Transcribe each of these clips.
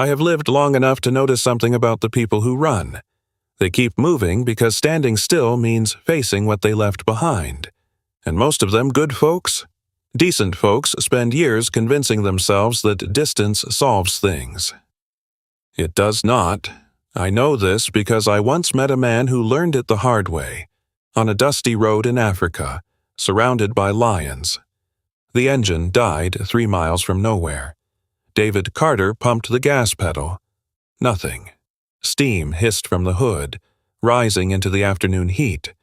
I have lived long enough to notice something about the people who run. They keep moving because standing still means facing what they left behind. And most of them good folks? Decent folks spend years convincing themselves that distance solves things. It does not. I know this because I once met a man who learned it the hard way, on a dusty road in Africa, surrounded by lions. The engine died 3 miles from nowhere. David Carter pumped the gas pedal. Nothing. Steam hissed from the hood, rising into the afternoon heat.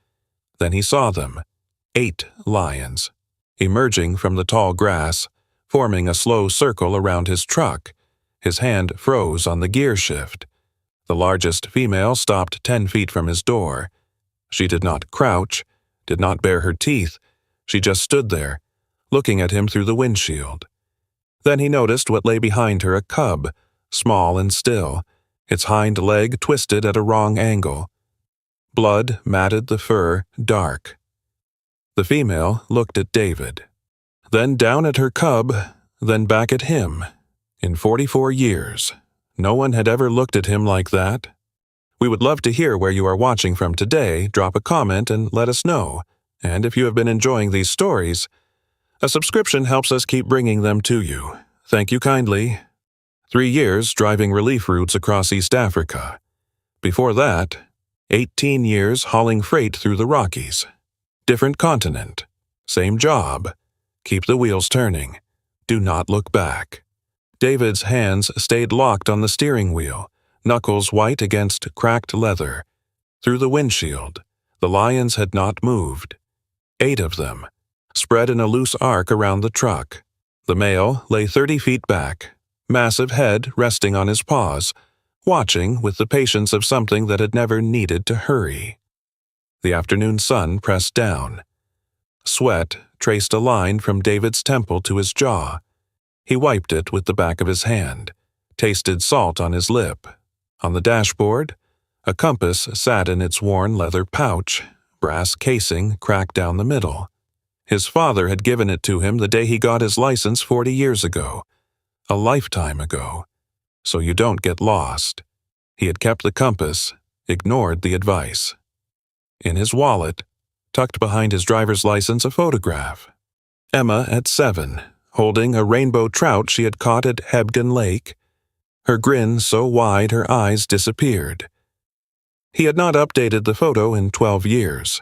Then he saw them, 8 lions, emerging from the tall grass, forming a slow circle around his truck. His hand froze on the gear shift. The largest female stopped 10 feet from his door. She did not crouch, did not bare her teeth. She just stood there, looking at him through the windshield. Then he noticed what lay behind her, a cub, small and still, its hind leg twisted at a wrong angle. Blood matted the fur, dark. The female looked at David, then down at her cub, then back at him. In 44 years, no one had ever looked at him like that. We would love to hear where you are watching from today. Drop a comment and let us know. And if you have been enjoying these stories, a subscription helps us keep bringing them to you. Thank you kindly. 3 years driving relief routes across East Africa. Before that, 18 years hauling freight through the Rockies. Different continent. Same job. Keep the wheels turning. Do not look back. David's hands stayed locked on the steering wheel, knuckles white against cracked leather. Through the windshield, the lions had not moved. 8 of them, spread in a loose arc around the truck. The male lay 30 feet back, massive head resting on his paws, watching with the patience of something that had never needed to hurry. The afternoon sun pressed down. Sweat traced a line from David's temple to his jaw. He wiped it with the back of his hand, tasted salt on his lip. On the dashboard, a compass sat in its worn leather pouch, brass casing cracked down the middle. His father had given it to him the day he got his license 40 years ago, a lifetime ago. So you don't get lost. He had kept the compass, ignored the advice. In his wallet, tucked behind his driver's license, a photograph. Emma at 7, holding a rainbow trout she had caught at Hebgen Lake. Her grin so wide her eyes disappeared. He had not updated the photo in 12 years.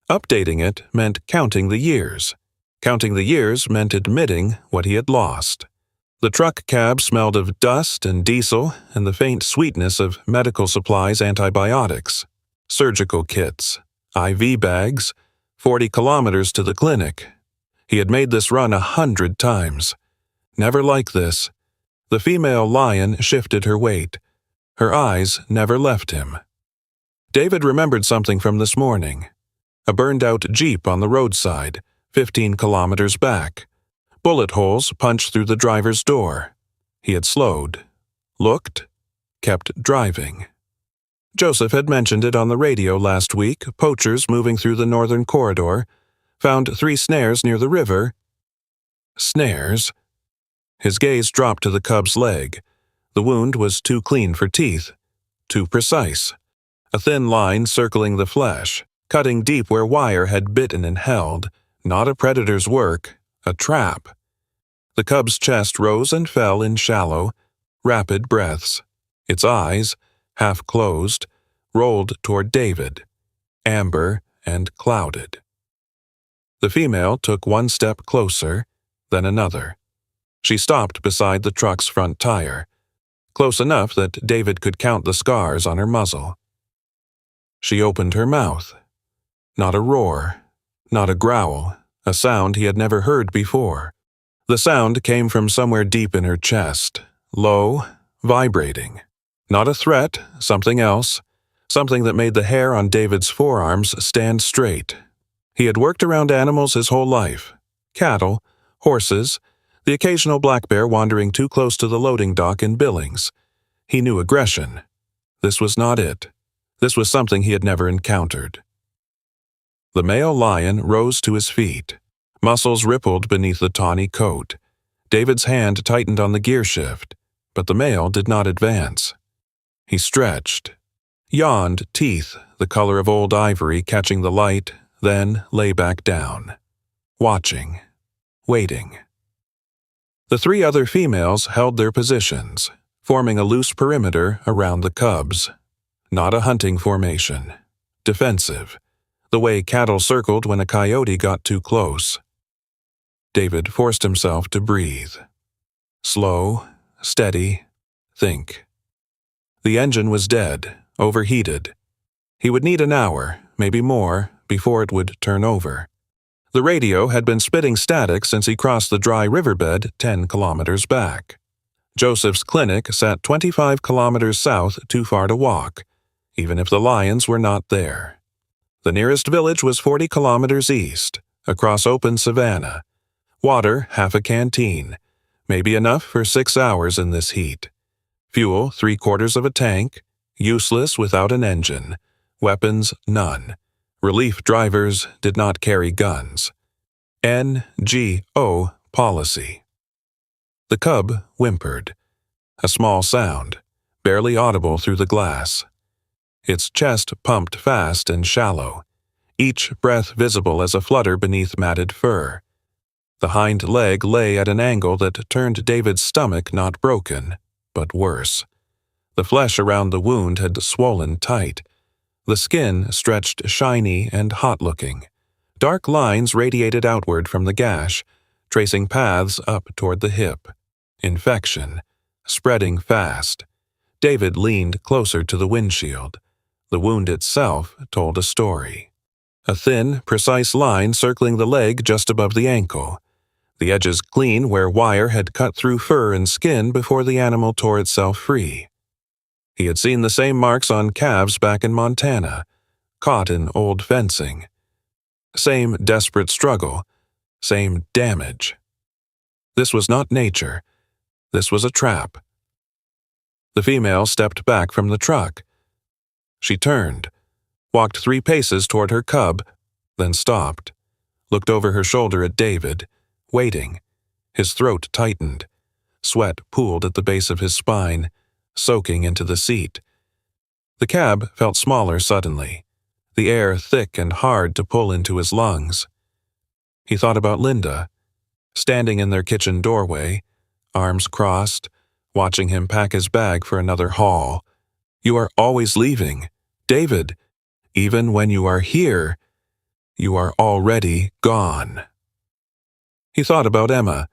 Updating it meant counting the years. Counting the years meant admitting what he had lost. The truck cab smelled of dust and diesel and the faint sweetness of medical supplies, antibiotics, surgical kits, IV bags, 40 kilometers to the clinic. He had made this run 100 times. Never like this. The female lion shifted her weight. Her eyes never left him. David remembered something from this morning. A burned-out Jeep on the roadside, 15 kilometers back. Bullet holes punched through the driver's door. He had slowed, looked, kept driving. Joseph had mentioned it on the radio last week. Poachers moving through the northern corridor found 3 snares near the river. Snares? His gaze dropped to the cub's leg. The wound was too clean for teeth, too precise. A thin line circling the flesh, cutting deep where wire had bitten and held. Not a predator's work, a trap. The cub's chest rose and fell in shallow, rapid breaths. Its eyes, half closed, rolled toward David, amber and clouded. The female took 1 step closer, then another. She stopped beside the truck's front tire, close enough that David could count the scars on her muzzle. She opened her mouth. Not a roar, not a growl, a sound he had never heard before. The sound came from somewhere deep in her chest, low, vibrating. Not a threat, something else, something that made the hair on David's forearms stand straight. He had worked around animals his whole life. Cattle, horses, the occasional black bear wandering too close to the loading dock in Billings. He knew aggression. This was not it. This was something he had never encountered. The male lion rose to his feet. Muscles rippled beneath the tawny coat. David's hand tightened on the gear shift. but the male did not advance. He stretched, yawned, teeth the color of old ivory catching the light, then lay back down, watching, waiting. The three other females held their positions, forming a loose perimeter around the cubs. Not a hunting formation. Defensive, the way cattle circled when a coyote got too close. David forced himself to breathe. Slow, steady, think. The engine was dead, overheated. He would need an hour, maybe more, before it would turn over. The radio had been spitting static since he crossed the dry riverbed 10 kilometers back. Joseph's clinic sat 25 kilometers south, too far to walk, even if the lions were not there. The nearest village was 40 kilometers east, across open savanna. Water, half a canteen, maybe enough for 6 hours in this heat. Fuel, 3/4 of a tank, useless without an engine. Weapons, none. Relief drivers did not carry guns. NGO policy. The cub whimpered. A small sound, barely audible through the glass. Its chest pumped fast and shallow, each breath visible as a flutter beneath matted fur. The hind leg lay at an angle that turned David's stomach not broken, but worse. The flesh around the wound had swollen tight. The skin stretched shiny and hot-looking. Dark lines radiated outward from the gash, tracing paths up toward the hip. Infection, spreading fast. David leaned closer to the windshield. The wound itself told a story. A thin, precise line circling the leg just above the ankle. The edges clean where wire had cut through fur and skin before the animal tore itself free. He had seen the same marks on calves back in Montana, caught in old fencing. Same desperate struggle, same damage. This was not nature. This was a trap. The female stepped back from the truck. She turned, walked 3 paces toward her cub, then stopped, looked over her shoulder at David, waiting. His throat tightened. Sweat pooled at the base of his spine, soaking into the seat. The cab felt smaller suddenly, the air thick and hard to pull into his lungs. He thought about Linda, standing in their kitchen doorway, arms crossed, watching him pack his bag for another haul. You are always leaving, David. Even when you are here, you are already gone. He thought about Emma,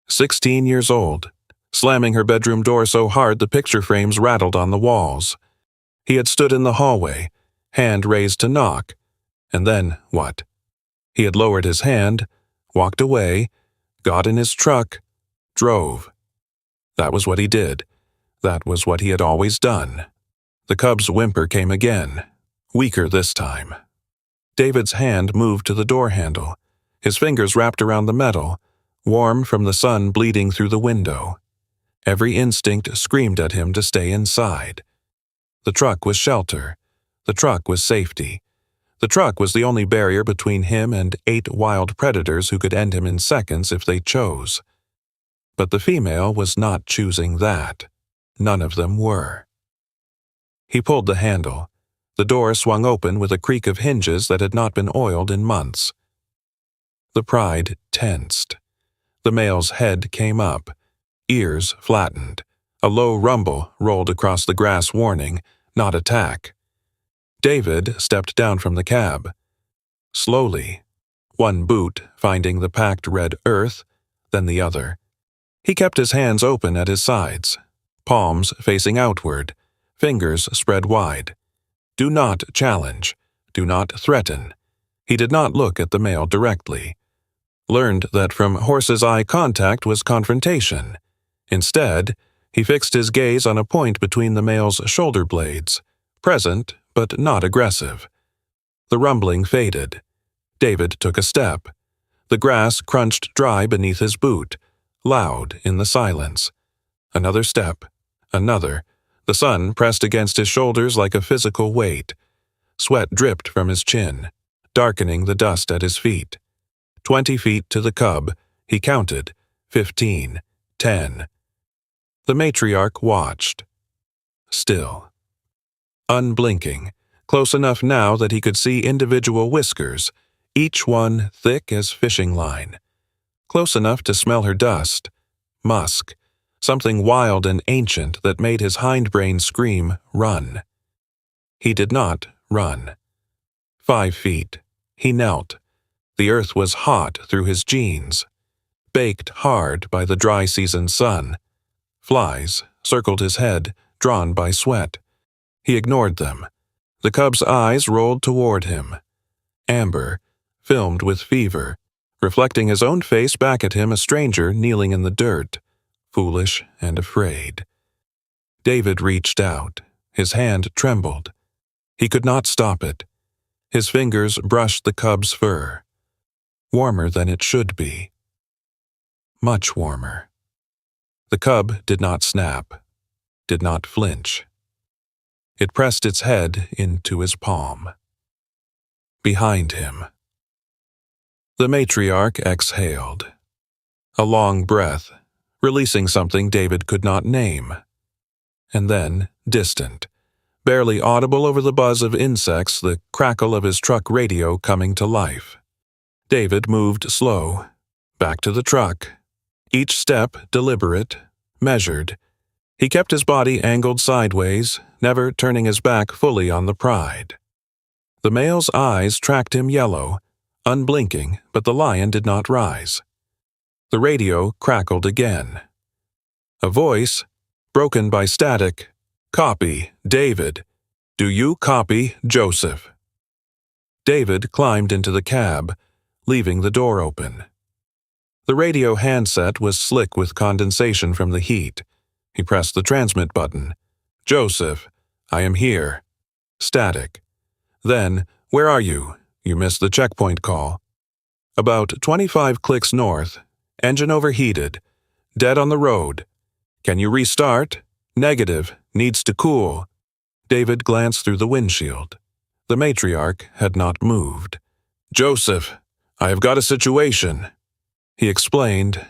16 years old, slamming her bedroom door so hard the picture frames rattled on the walls. He had stood in the hallway, hand raised to knock, and then what? He had lowered his hand, walked away, got in his truck, drove. That was what he did. That was what he had always done. The cub's whimper came again, weaker this time. David's hand moved to the door handle, his fingers wrapped around the metal, warm from the sun bleeding through the window. Every instinct screamed at him to stay inside. The truck was shelter. The truck was safety. The truck was the only barrier between him and 8 wild predators who could end him in seconds if they chose. But the female was not choosing that. None of them were. He pulled the handle. The door swung open with a creak of hinges that had not been oiled in months. The pride tensed. The male's head came up. Ears flattened. A low rumble rolled across the grass warning, not attack. David stepped down from the cab. Slowly, one boot finding the packed red earth, then the other. He kept his hands open at his sides, palms facing outward, fingers spread wide. Do not challenge. Do not threaten. He did not look at the male directly. Learned that from horse's eye contact was confrontation. Instead, he fixed his gaze on a point between the male's shoulder blades, present but not aggressive. The rumbling faded. David took a step. The grass crunched dry beneath his boot, loud in the silence. Another step. Another. The sun pressed against his shoulders like a physical weight. Sweat dripped from his chin, darkening the dust at his feet. 20 feet to the cub, he counted. 15. 10. The matriarch watched. Still. Unblinking, close enough now that he could see individual whiskers, each one thick as fishing line. Close enough to smell her dust, musk, something wild and ancient that made his hindbrain scream, run. He did not run. 5 feet. He knelt. The earth was hot through his jeans, baked hard by the dry season sun. Flies circled his head, drawn by sweat. He ignored them. The cub's eyes rolled toward him. Amber, filmed with fever, reflecting his own face back at him, a stranger kneeling in the dirt, foolish and afraid. David reached out. His hand trembled. He could not stop it. His fingers brushed the cub's fur. Warmer than it should be. Much warmer. The cub did not snap, did not flinch. It pressed its head into his palm. Behind him. The matriarch exhaled. A long breath, releasing something David could not name. And then, distant, barely audible over the buzz of insects, the crackle of his truck radio coming to life. David moved slow, back to the truck. Each step deliberate, measured. He kept his body angled sideways, never turning his back fully on the pride. The male's eyes tracked him yellow, unblinking, but the lion did not rise. The radio crackled again. A voice, broken by static. Copy, David. Do you copy, Joseph? David climbed into the cab, leaving the door open. The radio handset was slick with condensation from the heat. He pressed the transmit button. Joseph, I am here. Static. Then, where are you? You missed the checkpoint call. About 25 clicks north. Engine overheated. Dead on the road. Can you restart? Negative. Needs to cool. David glanced through the windshield. The matriarch had not moved. Joseph, I have got a situation. He explained.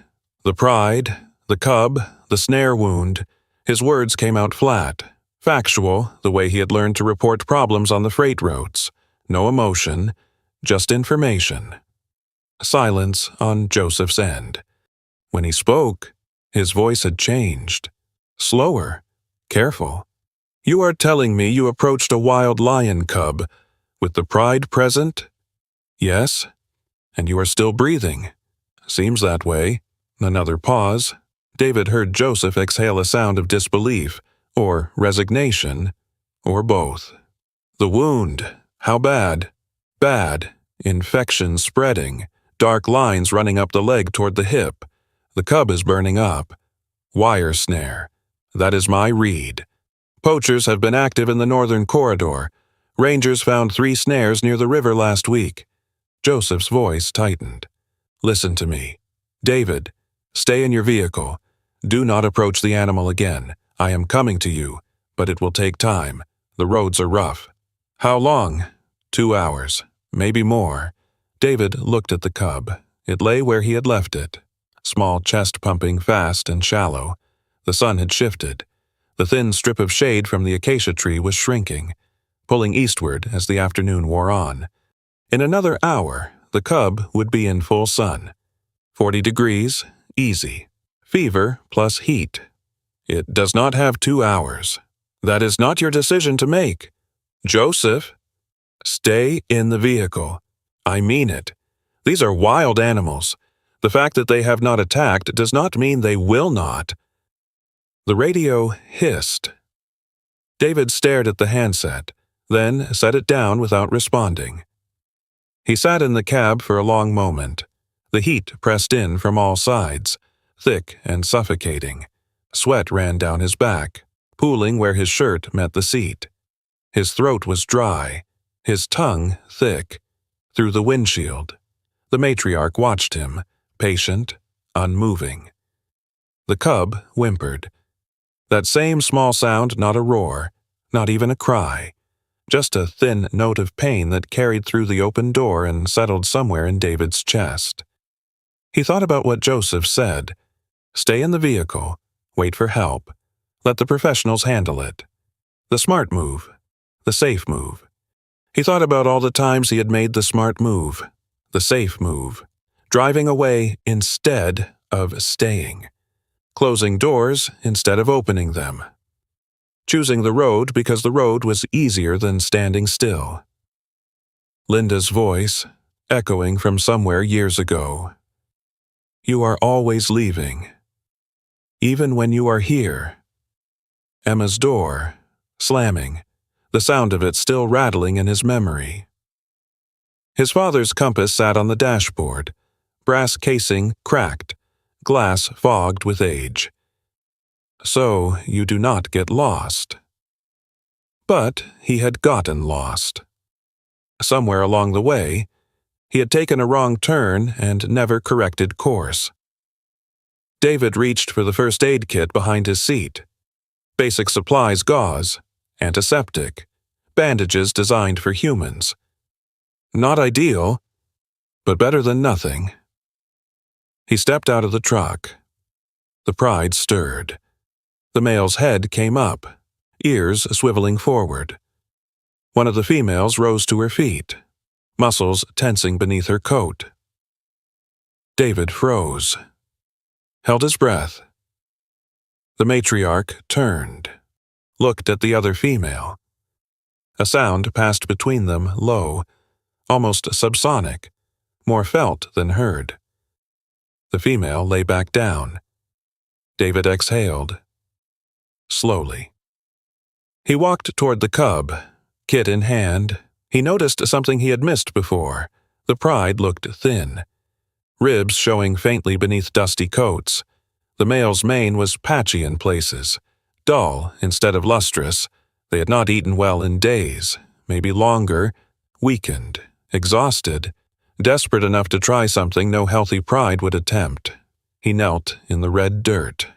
The pride, the cub, the snare wound. His words came out flat, factual, the way he had learned to report problems on the freight routes. No emotion, just information. Silence on Joseph's end. When he spoke, his voice had changed. Slower, careful. You are telling me you approached a wild lion cub, with the pride present? Yes. And you are still breathing. Seems that way. Another pause. David heard Joseph exhale a sound of disbelief, or resignation, or both. The wound. How bad? Bad. Infection spreading. Dark lines running up the leg toward the hip. The cub is burning up. Wire snare. That is my read. Poachers have been active in the northern corridor. Rangers found 3 snares near the river last week. Joseph's voice tightened. Listen to me. David, stay in your vehicle. Do not approach the animal again. I am coming to you, but it will take time. The roads are rough. How long? 2 hours. Maybe more. David looked at the cub. It lay where he had left it. Small chest pumping fast and shallow. The sun had shifted. The thin strip of shade from the acacia tree was shrinking, pulling eastward as the afternoon wore on. In another hour, the cub would be in full sun. 40 degrees, easy. Fever plus heat. It does not have 2 hours. That is not your decision to make. Joseph, stay in the vehicle. I mean it. These are wild animals. The fact that they have not attacked does not mean they will not. The radio hissed. David stared at the handset, then set it down without responding. He sat in the cab for a long moment. The heat pressed in from all sides, thick and suffocating. Sweat ran down his back, pooling where his shirt met the seat. His throat was dry, his tongue thick. Through the windshield, the matriarch watched him, patient, unmoving. The cub whimpered. That same small sound, not a roar, not even a cry, just a thin note of pain that carried through the open door and settled somewhere in David's chest. He thought about what Joseph said. Stay in the vehicle. Wait for help. Let the professionals handle it. The smart move. The safe move. He thought about all the times he had made the smart move. The safe move. Driving away instead of staying. Closing doors instead of opening them. Choosing the road because the road was easier than standing still. Linda's voice, echoing from somewhere years ago. You are always leaving. Even when you are here. Emma's door, slamming, the sound of it still rattling in his memory. His father's compass sat on the dashboard, brass casing cracked, glass fogged with age. So you do not get lost. But he had gotten lost. Somewhere along the way, he had taken a wrong turn and never corrected course. David reached for the first aid kit behind his seat. Basic supplies: gauze, antiseptic, bandages designed for humans. Not ideal, but better than nothing. He stepped out of the truck. The Pride stirred. The male's head came up, ears swiveling forward. One of the females rose to her feet, muscles tensing beneath her coat. David froze, held his breath. The matriarch turned, looked at the other female. A sound passed between them, low, almost subsonic, more felt than heard. The female lay back down. David exhaled. Slowly. He walked toward the cub, kit in hand. He noticed something he had missed before. The Pride looked thin, ribs showing faintly beneath dusty coats. The male's mane was patchy in places, dull instead of lustrous. They had not eaten well in days, maybe longer, weakened, exhausted, desperate enough to try something no healthy Pride would attempt. He knelt in the red dirt.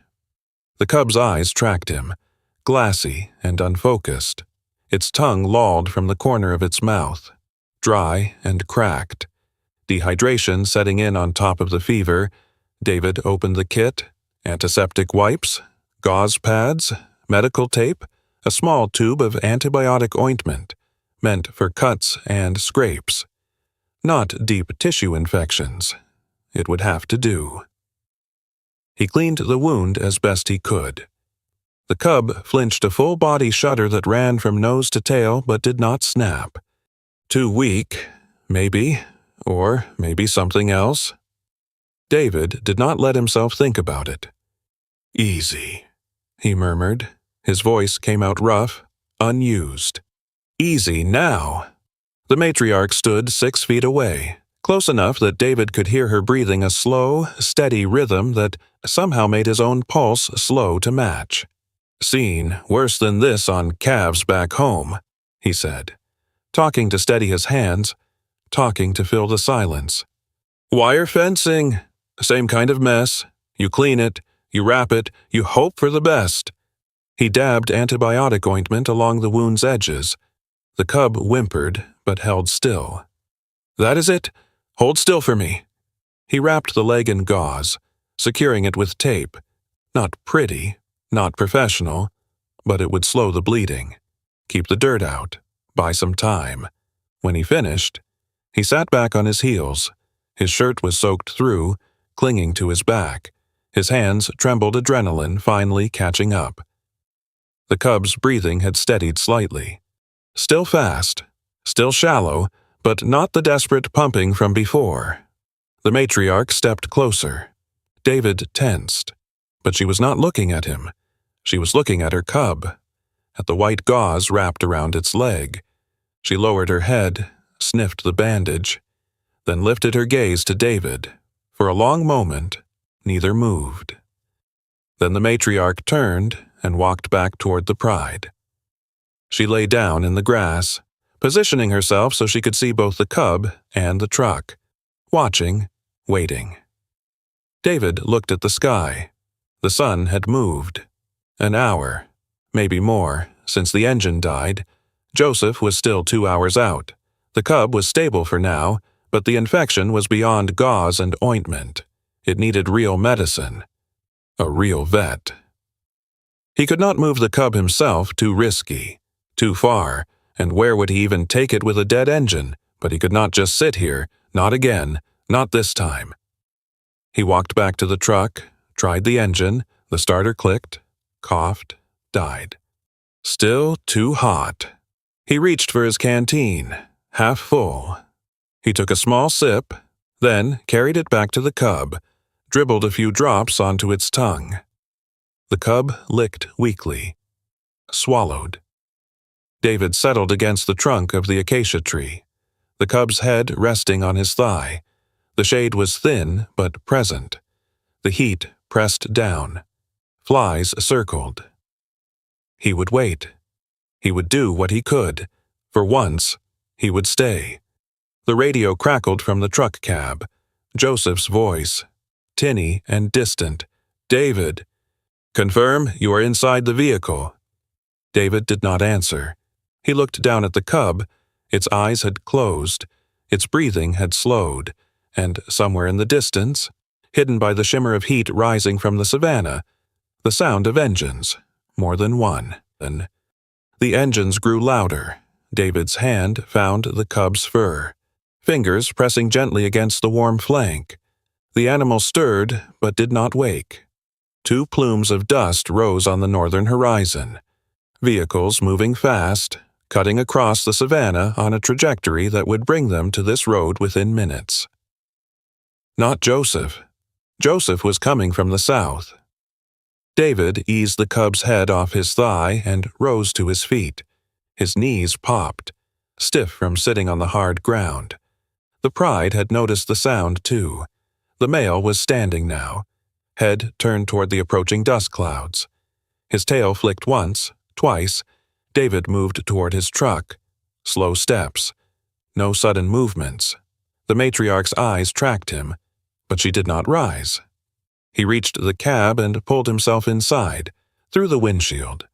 The cub's eyes tracked him, glassy and unfocused. Its tongue lolled from the corner of its mouth, dry and cracked. Dehydration setting in on top of the fever. David opened the kit, antiseptic wipes, gauze pads, medical tape, a small tube of antibiotic ointment, meant for cuts and scrapes. Not deep tissue infections. It would have to do. He cleaned the wound as best he could. The cub flinched a full-body shudder that ran from nose to tail but did not snap. Too weak, maybe, or maybe something else. David did not let himself think about it. Easy, he murmured. His voice came out rough, unused. Easy now. The matriarch stood 6 feet away, close enough that David could hear her breathing a slow, steady rhythm that somehow made his own pulse slow to match. Seen worse than this on calves back home, he said, talking to steady his hands, talking to fill the silence. Wire fencing, same kind of mess. You clean it, you wrap it, you hope for the best. He dabbed antibiotic ointment along the wound's edges. The cub whimpered, but held still. That is it. Hold still for me. He wrapped the leg in gauze, securing it with tape. Not pretty, not professional, but it would slow the bleeding, keep the dirt out, buy some time. When he finished, he sat back on his heels. His shirt was soaked through, clinging to his back. His hands trembled, adrenaline finally catching up. The cub's breathing had steadied slightly. Still fast, still shallow, but not the desperate pumping from before. The matriarch stepped closer. David tensed, but she was not looking at him. She was looking at her cub, at the white gauze wrapped around its leg. She lowered her head, sniffed the bandage, then lifted her gaze to David. For a long moment, neither moved. Then the matriarch turned and walked back toward the Pride. She lay down in the grass, positioning herself so she could see both the cub and the truck, watching, waiting. David looked at the sky. The sun had moved. An hour, maybe more, since the engine died. Joseph was still 2 hours out. The cub was stable for now, but the infection was beyond gauze and ointment. It needed real medicine. A real vet. He could not move the Cub himself, too risky, too far, and where would he even take it with a dead engine? But he could not just sit here, not again, not this time. He walked back to the truck, tried the engine, the starter clicked, coughed, died. Still too hot. He reached for his canteen, half full. He took a small sip, then carried it back to the Cub, dribbled a few drops onto its tongue. The Cub licked weakly, swallowed. David settled against the trunk of the acacia tree, the Cub's head resting on his thigh. The shade was thin but present. The heat pressed down. Flies circled. He would wait. He would do what he could. For once, he would stay. The radio crackled from the truck cab. Joseph's voice, tinny and distant. "David." "Confirm you are inside the vehicle." David did not answer. He looked down at the Cub. Its eyes had closed. Its breathing had slowed. And somewhere in the distance, hidden by the shimmer of heat rising from the savannah, the sound of engines, more than one. Then the engines grew louder. David's hand found the Cub's fur, fingers pressing gently against the warm flank. The animal stirred but did not wake. Two plumes of dust rose on the northern horizon. Vehicles moving fast, cutting across the savannah on a trajectory that would bring them to this road within minutes. Not Joseph. Joseph was coming from the south. David eased the Cub's head off his thigh and rose to his feet. His knees popped, stiff from sitting on the hard ground. The Pride had noticed the sound, too. The male was standing now, head turned toward the approaching dust clouds. His tail flicked once, twice. David moved toward his truck. Slow steps. No sudden movements. The matriarch's eyes tracked him, but she did not rise. He reached the cab and pulled himself inside, through the windshield.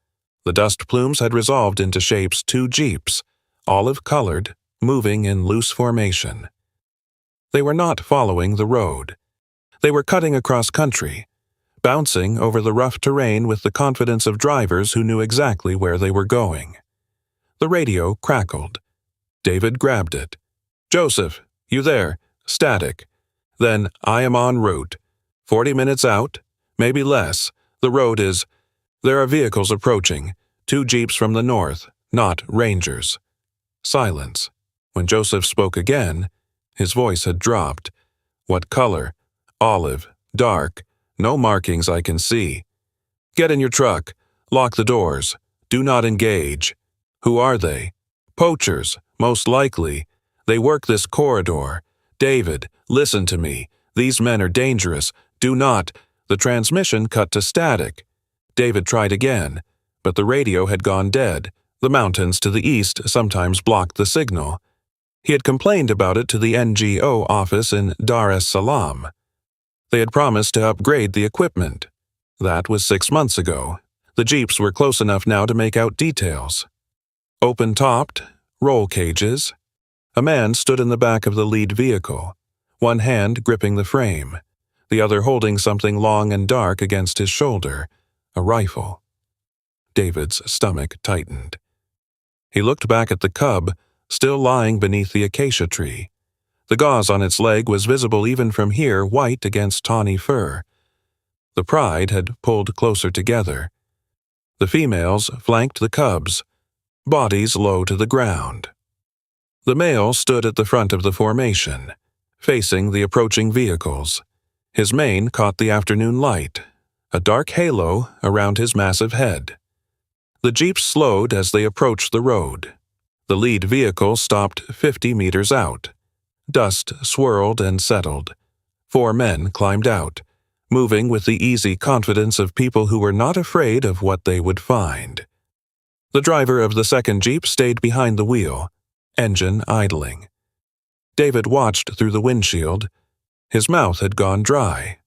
The dust plumes had resolved into shapes two jeeps, olive-colored, moving in loose formation. They were not following the road. They were cutting across country, bouncing over the rough terrain with the confidence of drivers who knew exactly where they were going. The radio crackled. David grabbed it. "Joseph, you there? Static. Then I am en route. 40 minutes out, maybe less. The road is... There are vehicles approaching. 2 jeeps from the north, not Rangers." Silence. When Joseph spoke again, his voice had dropped. "What color?" "Olive. Dark. No markings I can see." "Get in your truck. Lock the doors. Do not engage." "Who are they?" "Poachers, most likely. They work this corridor. David, listen to me. These men are dangerous. Do not..." The transmission cut to static. David tried again, but the radio had gone dead. The mountains to the east sometimes blocked the signal. He had complained about it to the NGO office in Dar es Salaam. They had promised to upgrade the equipment. That was 6 months ago. The jeeps were close enough now to make out details. Open-topped, roll cages. A man stood in the back of the lead vehicle, one hand gripping the frame, the other holding something long and dark against his shoulder, a rifle. David's stomach tightened. He looked back at the Cub, still lying beneath the acacia tree. The gauze on its leg was visible even from here, white against tawny fur. The Pride had pulled closer together. The females flanked the Cubs, bodies low to the ground. The male stood at the front of the formation, facing the approaching vehicles. His mane caught the afternoon light, a dark halo around his massive head. The jeeps slowed as they approached the road. The lead vehicle stopped 50 meters out. Dust swirled and settled. 4 men climbed out, moving with the easy confidence of people who were not afraid of what they would find. The driver of the second jeep stayed behind the wheel, engine idling. David watched through the windshield. His mouth had gone dry.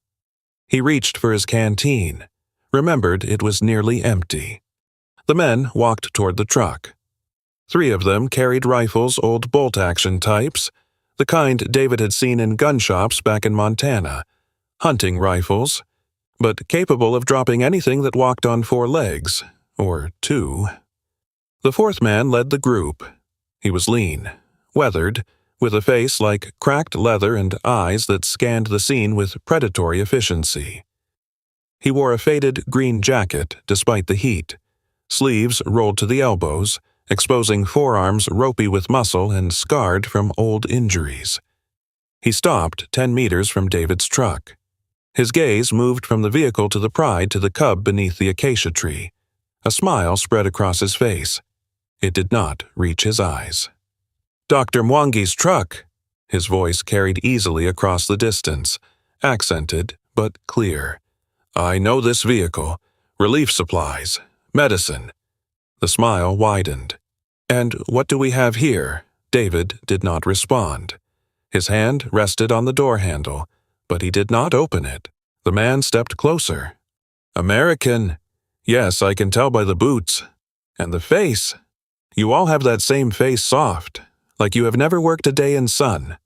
He reached for his canteen, remembered it was nearly empty. The men walked toward the truck. 3 of them carried rifles, old bolt-action types, the kind David had seen in gun shops back in Montana. Hunting rifles. but capable of dropping anything that walked on 4 legs, or 2. The fourth man led the group. He was lean, weathered, with a face like cracked leather and eyes that scanned the scene with predatory efficiency. He wore a faded green jacket despite the heat, sleeves rolled to the elbows, exposing forearms ropey with muscle and scarred from old injuries. He stopped 10 meters from David's truck. His gaze moved from the vehicle to the pride to the cub beneath the acacia tree. A smile spread across his face. It did not reach his eyes. "Dr. Mwangi's truck," his voice carried easily across the distance, accented but clear. "I know this vehicle. Relief supplies. Medicine." The smile widened. "And what do we have here?" David did not respond. His hand rested on the door handle, but he did not open it. The man stepped closer. "American. Yes, I can tell by the boots. And the face. You all have that same face soft, like you have never worked a day in sun."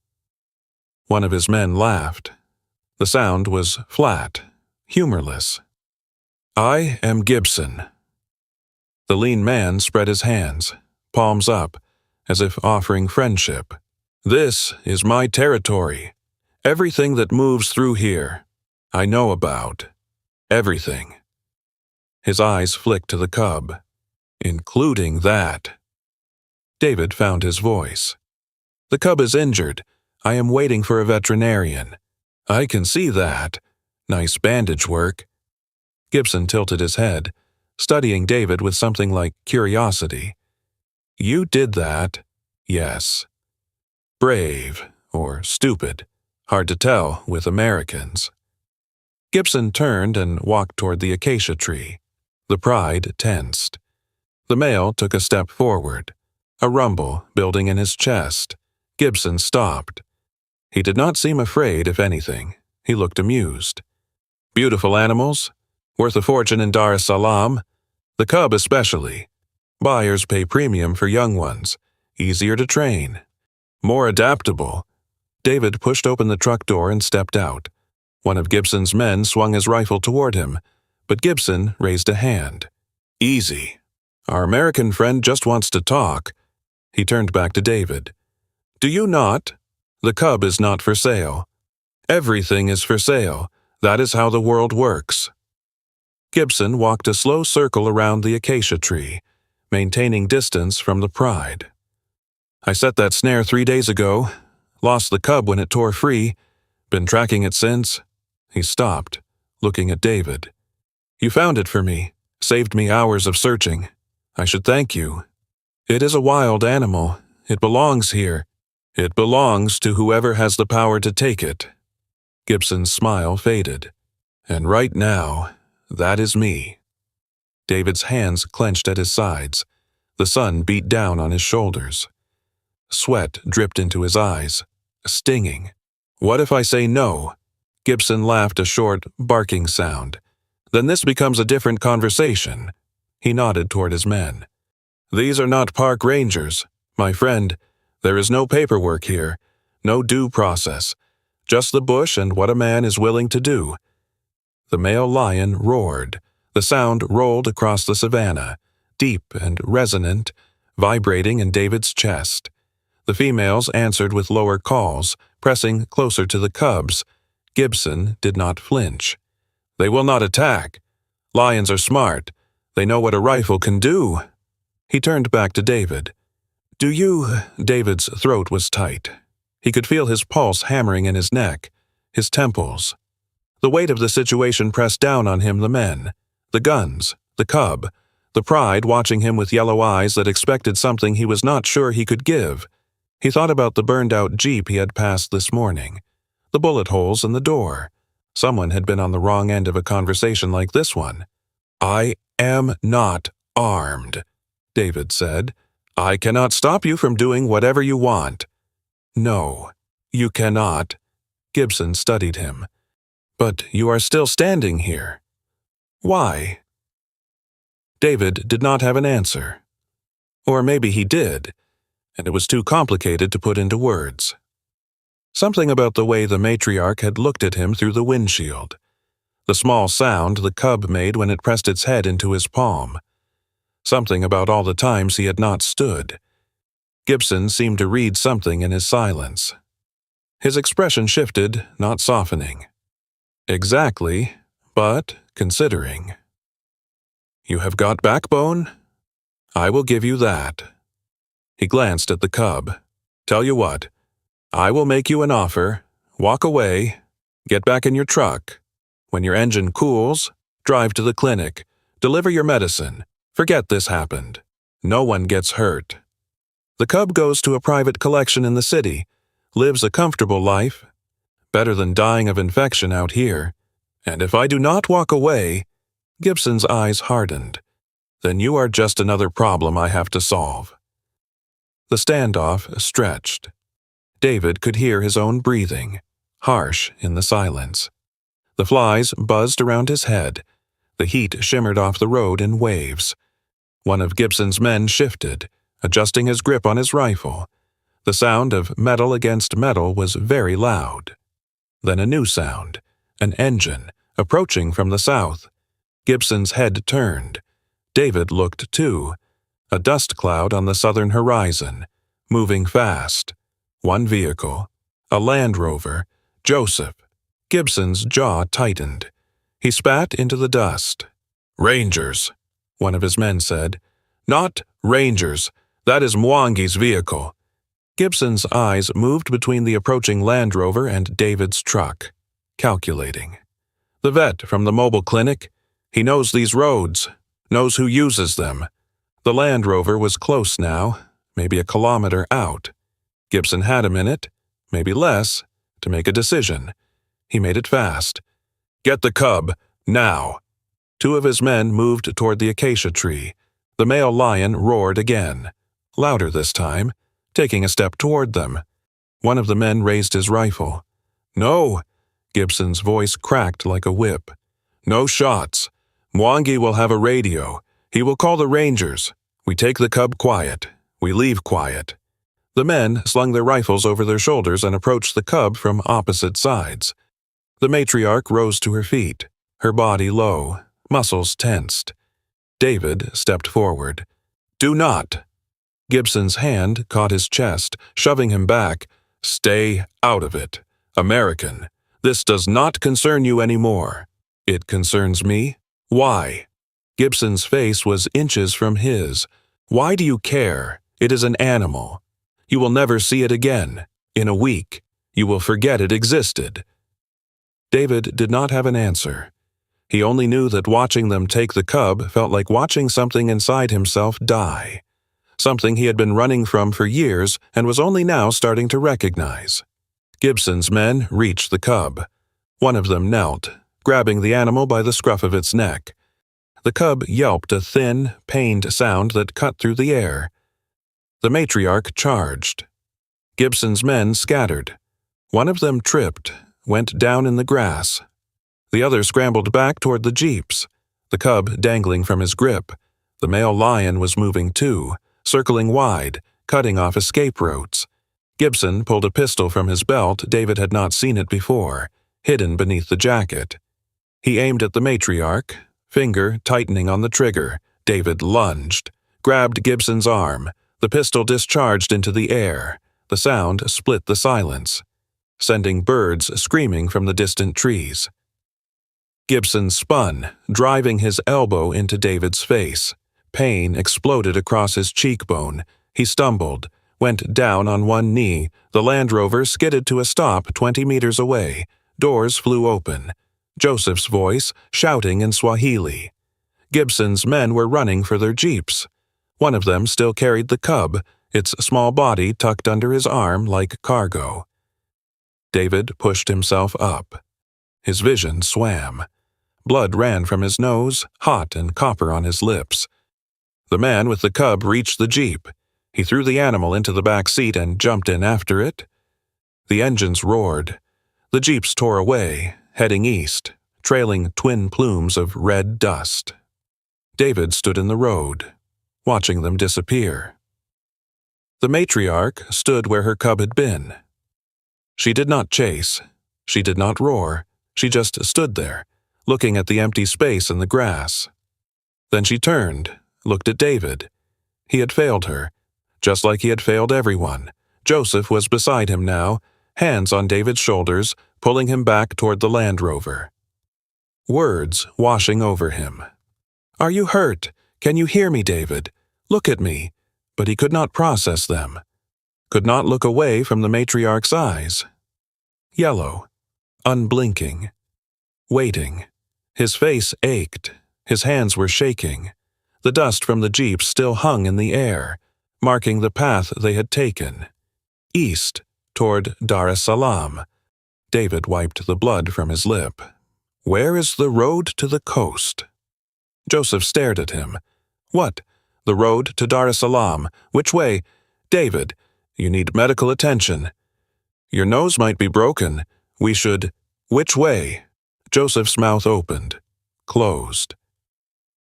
One of his men laughed. The sound was flat, humorless. "I am Gibson." The lean man spread his hands, palms up, as if offering friendship. "This is my territory. Everything that moves through here, I know about. Everything." His eyes flicked to the cub. "Including that." David found his voice. "The cub is injured. I am waiting for a veterinarian." "I can see that. Nice bandage work." Gibson tilted his head, studying David with something like curiosity. "You did that?" "Yes." "Brave, or stupid. Hard to tell with Americans." Gibson turned and walked toward the acacia tree. The pride tensed. The male took a step forward. A rumble building in his chest. Gibson stopped. He did not seem afraid, if anything. He looked amused. "Beautiful animals? Worth a fortune in Dar es Salaam? The cub especially. Buyers pay premium for young ones. Easier to train. More adaptable." David pushed open the truck door and stepped out. One of Gibson's men swung his rifle toward him, but Gibson raised a hand. "Easy. Our American friend just wants to talk." He turned back to David. "Do you not? The cub is not for sale. Everything is for sale. That is how the world works." Gibson walked a slow circle around the acacia tree, maintaining distance from the pride. "I set that snare 3 days ago. Lost the cub when it tore free. Been tracking it since." He stopped, looking at David. "You found it for me. Saved me hours of searching. I should thank you. It is a wild animal. It belongs here. It belongs to whoever has the power to take it." Gibson's smile faded. "And right now, that is me." David's hands clenched at his sides. The sun beat down on his shoulders. Sweat dripped into his eyes, stinging. "What if I say no?" Gibson laughed a short, barking sound. "Then this becomes a different conversation." He nodded toward his men. "These are not park rangers. My friend, there is no paperwork here, no due process. Just the bush and what a man is willing to do." The male lion roared. The sound rolled across the savanna, deep and resonant, vibrating in David's chest. The females answered with lower calls, pressing closer to the cubs. Gibson did not flinch. "They will not attack. Lions are smart. They know what a rifle can do." He turned back to David. "Do you—" David's throat was tight. He could feel his pulse hammering in his neck, his temples. The weight of the situation pressed down on him, the men, the guns, the cub, the pride watching him with yellow eyes that expected something he was not sure he could give. He thought about the burned-out Jeep he had passed this morning, the bullet holes in the door. Someone had been on the wrong end of a conversation like this one. "I am not armed," David said. "I cannot stop you from doing whatever you want." "No, you cannot." Gibson studied him. "But you are still standing here. Why?" David did not have an answer. Or maybe he did, and it was too complicated to put into words. Something about the way the matriarch had looked at him through the windshield. the small sound the cub made when it pressed its head into his palm. Something about all the times he had not stood. Gibson seemed to read something in his silence. His expression shifted, not softening. Exactly, but considering. "You have got backbone? I will give you that." He glanced at the cub. "Tell you what, I will make you an offer. Walk away. Get back in your truck. When your engine cools, drive to the clinic. Deliver your medicine. Forget this happened. No one gets hurt. The cub goes to a private collection in the city, lives a comfortable life. Better than dying of infection out here. And if I do not walk away," Gibson's eyes hardened, "then you are just another problem I have to solve." The standoff stretched. David could hear his own breathing, harsh in the silence. The flies buzzed around his head. The heat shimmered off the road in waves. One of Gibson's men shifted, adjusting his grip on his rifle. The sound of metal against metal was very loud. Then a new sound, an engine, approaching from the south. Gibson's head turned. David looked too. A dust cloud on the southern horizon, moving fast. One vehicle, a Land Rover, Joseph. Gibson's jaw tightened. He spat into the dust. "Rangers," one of his men said. "Not Rangers. That is Mwangi's vehicle." Gibson's eyes moved between the approaching Land Rover and David's truck, calculating. "The vet from the mobile clinic. He knows these roads, knows who uses them." The Land Rover was close now, maybe a kilometer out. Gibson had a minute, maybe less, to make a decision. He made it fast. "Get the cub, now." Two of his men moved toward the acacia tree. The male lion roared again, louder this time, taking a step toward them. One of the men raised his rifle. "No," Gibson's voice cracked like a whip. "No shots. Mwangi will have a radio. He will call the Rangers. We take the cub quiet. We leave quiet." The men slung their rifles over their shoulders and approached the cub from opposite sides. The matriarch rose to her feet, her body low, muscles tensed. David stepped forward. "Do not." Gibson's hand caught his chest, shoving him back. "Stay out of it. American. This does not concern you anymore." "It concerns me. Why?" Gibson's face was inches from his. "Why do you care? It is an animal. You will never see it again. In a week, you will forget it existed." David did not have an answer. He only knew that watching them take the cub felt like watching something inside himself die. Something he had been running from for years and was only now starting to recognize. Gibson's men reached the cub. One of them knelt, grabbing the animal by the scruff of its neck. The cub yelped a thin, pained sound that cut through the air. The matriarch charged. Gibson's men scattered. One of them tripped, went down in the grass. The other scrambled back toward the jeeps, the cub dangling from his grip. The male lion was moving too, circling wide, cutting off escape routes. Gibson pulled a pistol from his belt. David had not seen it before, hidden beneath the jacket. He aimed at the matriarch, finger tightening on the trigger. David lunged, grabbed Gibson's arm. The pistol discharged into the air. The sound split the silence, sending birds screaming from the distant trees. Gibson spun, driving his elbow into David's face. Pain exploded across his cheekbone. He stumbled, went down on one knee. The Land Rover skidded to a stop 20 meters away. Doors flew open. Joseph's voice, shouting in Swahili. Gibson's men were running for their jeeps. One of them still carried the cub, its small body tucked under his arm like cargo. David pushed himself up. His vision swam. Blood ran from his nose, hot and copper on his lips. The man with the cub reached the jeep. He threw the animal into the back seat and jumped in after it. The engines roared. The jeeps tore away, heading east, trailing twin plumes of red dust. David stood in the road, watching them disappear. The matriarch stood where her cub had been. She did not chase. She did not roar. She just stood there, looking at the empty space in the grass. Then she turned, looked at David. He had failed her, just like he had failed everyone. Joseph was beside him now, hands on David's shoulders, pulling him back toward the Land Rover. Words washing over him. "Are you hurt? Can you hear me, David? Look at me." But he could not process them. Could not look away from the matriarch's eyes. Yellow. Unblinking. Waiting. His face ached. His hands were shaking. The dust from the jeep still hung in the air, marking the path they had taken. East, toward Dar es Salaam. David wiped the blood from his lip. "Where is the road to the coast?" Joseph stared at him. "What? The road to Dar es Salaam? Which way? David, you need medical attention. Your nose might be broken. We should— Which way?" Joseph's mouth opened, closed.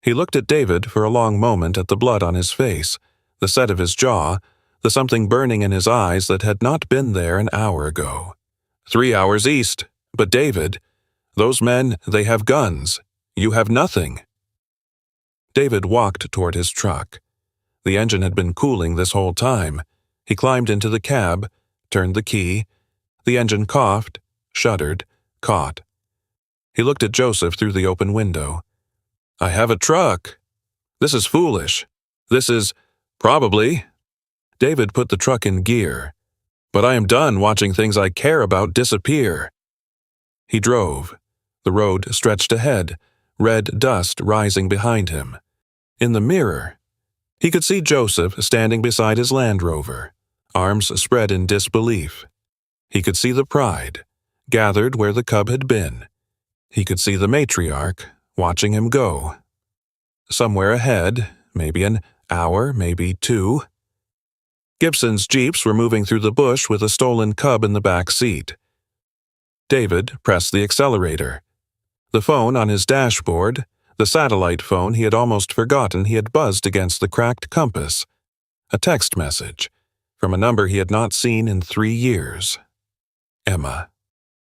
He looked at David for a long moment at the blood on his face, the set of his jaw, the something burning in his eyes that had not been there an hour ago. 3 hours east. But David, those men, they have guns. You have nothing." David walked toward his truck. The engine had been cooling this whole time. He climbed into the cab, turned the key. The engine coughed, shuddered, caught. He looked at Joseph through the open window. "I have a truck. This is foolish. This is— Probably." David put the truck in gear. "But I am done watching things I care about disappear." He drove. The road stretched ahead, red dust rising behind him. In the mirror, he could see Joseph standing beside his Land Rover, arms spread in disbelief. He could see the pride, gathered where the cub had been. He could see the matriarch, watching him go. Somewhere ahead, maybe an hour, maybe 2. Gibson's jeeps were moving through the bush with a stolen cub in the back seat. David pressed the accelerator. The phone on his dashboard, the satellite phone he had almost forgotten he had buzzed against the cracked compass. A text message, from a number he had not seen in 3 years. Emma.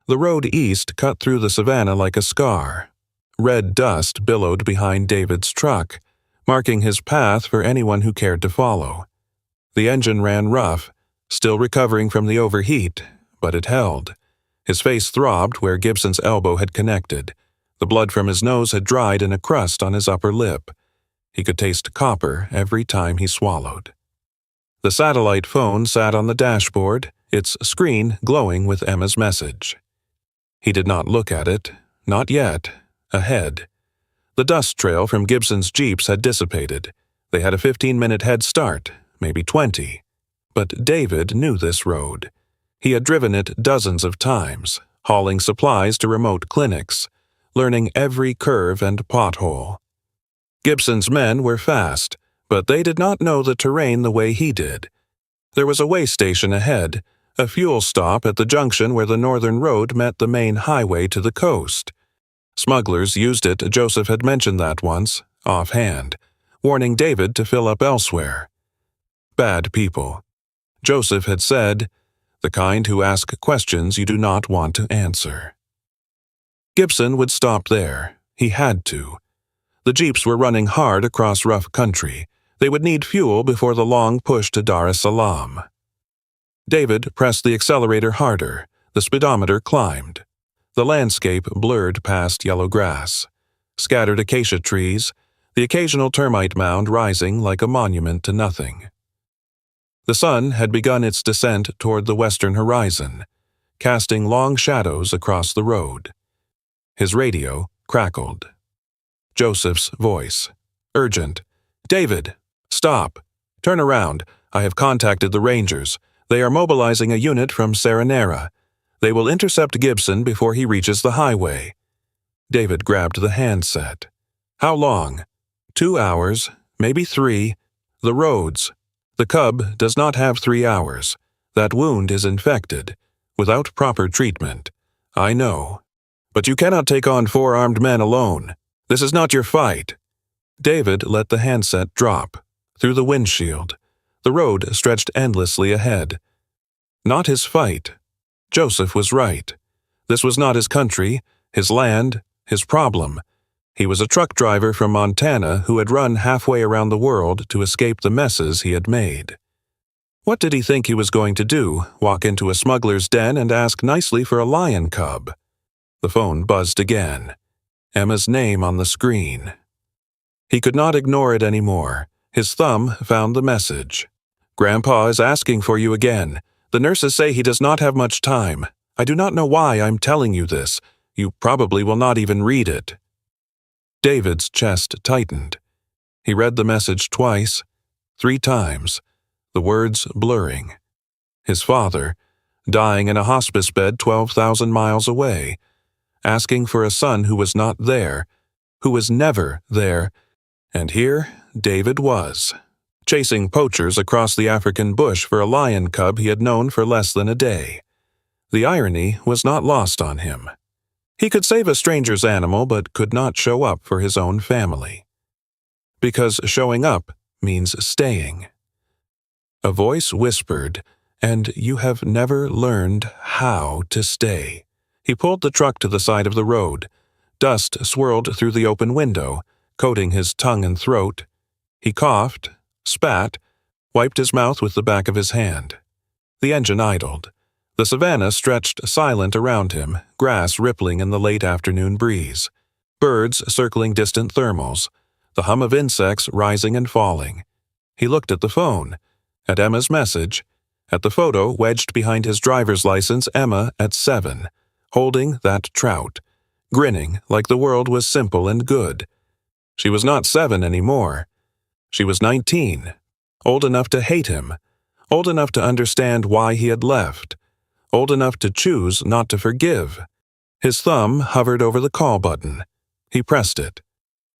The road east cut through the savannah like a scar. Red dust billowed behind David's truck, marking his path for anyone who cared to follow. The engine ran rough, still recovering from the overheat, but it held. His face throbbed where Gibson's elbow had connected. The blood from his nose had dried in a crust on his upper lip. He could taste copper every time he swallowed. The satellite phone sat on the dashboard, its screen glowing with Emma's message. He did not look at it, not yet. Ahead. The dust trail from Gibson's jeeps had dissipated. They had a 15-minute head start, maybe 20. But David knew this road. He had driven it dozens of times, hauling supplies to remote clinics, learning every curve and pothole. Gibson's men were fast, but they did not know the terrain the way he did. There was a way station ahead, a fuel stop at the junction where the northern road met the main highway to the coast. Smugglers used it. Joseph had mentioned that once, offhand, warning David to fill up elsewhere. Bad people. Joseph had said, the kind who ask questions you do not want to answer. Gibson would stop there. He had to. The jeeps were running hard across rough country. They would need fuel before the long push to Dar es Salaam. David pressed the accelerator harder. The speedometer climbed. The landscape blurred past yellow grass, scattered acacia trees, the occasional termite mound rising like a monument to nothing. The sun had begun its descent toward the western horizon, casting long shadows across the road. His radio crackled. Joseph's voice. Urgent. "David, stop. Turn around. I have contacted the Rangers. They are mobilizing a unit from Saranera. They will intercept Gibson before he reaches the highway." David grabbed the handset. "How long?" 2 hours, maybe 3. The roads. The cub does not have 3 hours. That wound is infected, without proper treatment. I know. But you cannot take on 4 armed men alone. This is not your fight. David let the handset drop. Through the windshield. The road stretched endlessly ahead. Not his fight. Joseph was right. This was not his country, his land, his problem. He was a truck driver from Montana who had run halfway around the world to escape the messes he had made. What did he think he was going to do, walk into a smuggler's den and ask nicely for a lion cub? The phone buzzed again. Emma's name on the screen. He could not ignore it anymore. His thumb found the message. "Grandpa is asking for you again. The nurses say he does not have much time. I do not know why I'm telling you this. You probably will not even read it." David's chest tightened. He read the message twice, 3 times, the words blurring. His father, dying in a hospice bed 12,000 miles away, asking for a son who was not there, who was never there, and here David was, chasing poachers across the African bush for a lion cub he had known for less than a day. The irony was not lost on him. He could save a stranger's animal but could not show up for his own family. Because showing up means staying. A voice whispered, "And you have never learned how to stay." He pulled the truck to the side of the road. Dust swirled through the open window, coating his tongue and throat. He coughed, spat, wiped his mouth with the back of his hand. The engine idled. The savanna stretched silent around him, grass rippling in the late afternoon breeze. Birds circling distant thermals, the hum of insects rising and falling. He looked at the phone, at Emma's message, at the photo wedged behind his driver's license, Emma at 7, holding that trout, grinning like the world was simple and good. She was not 7 anymore. She was 19, old enough to hate him, old enough to understand why he had left, old enough to choose not to forgive. His thumb hovered over the call button. He pressed it.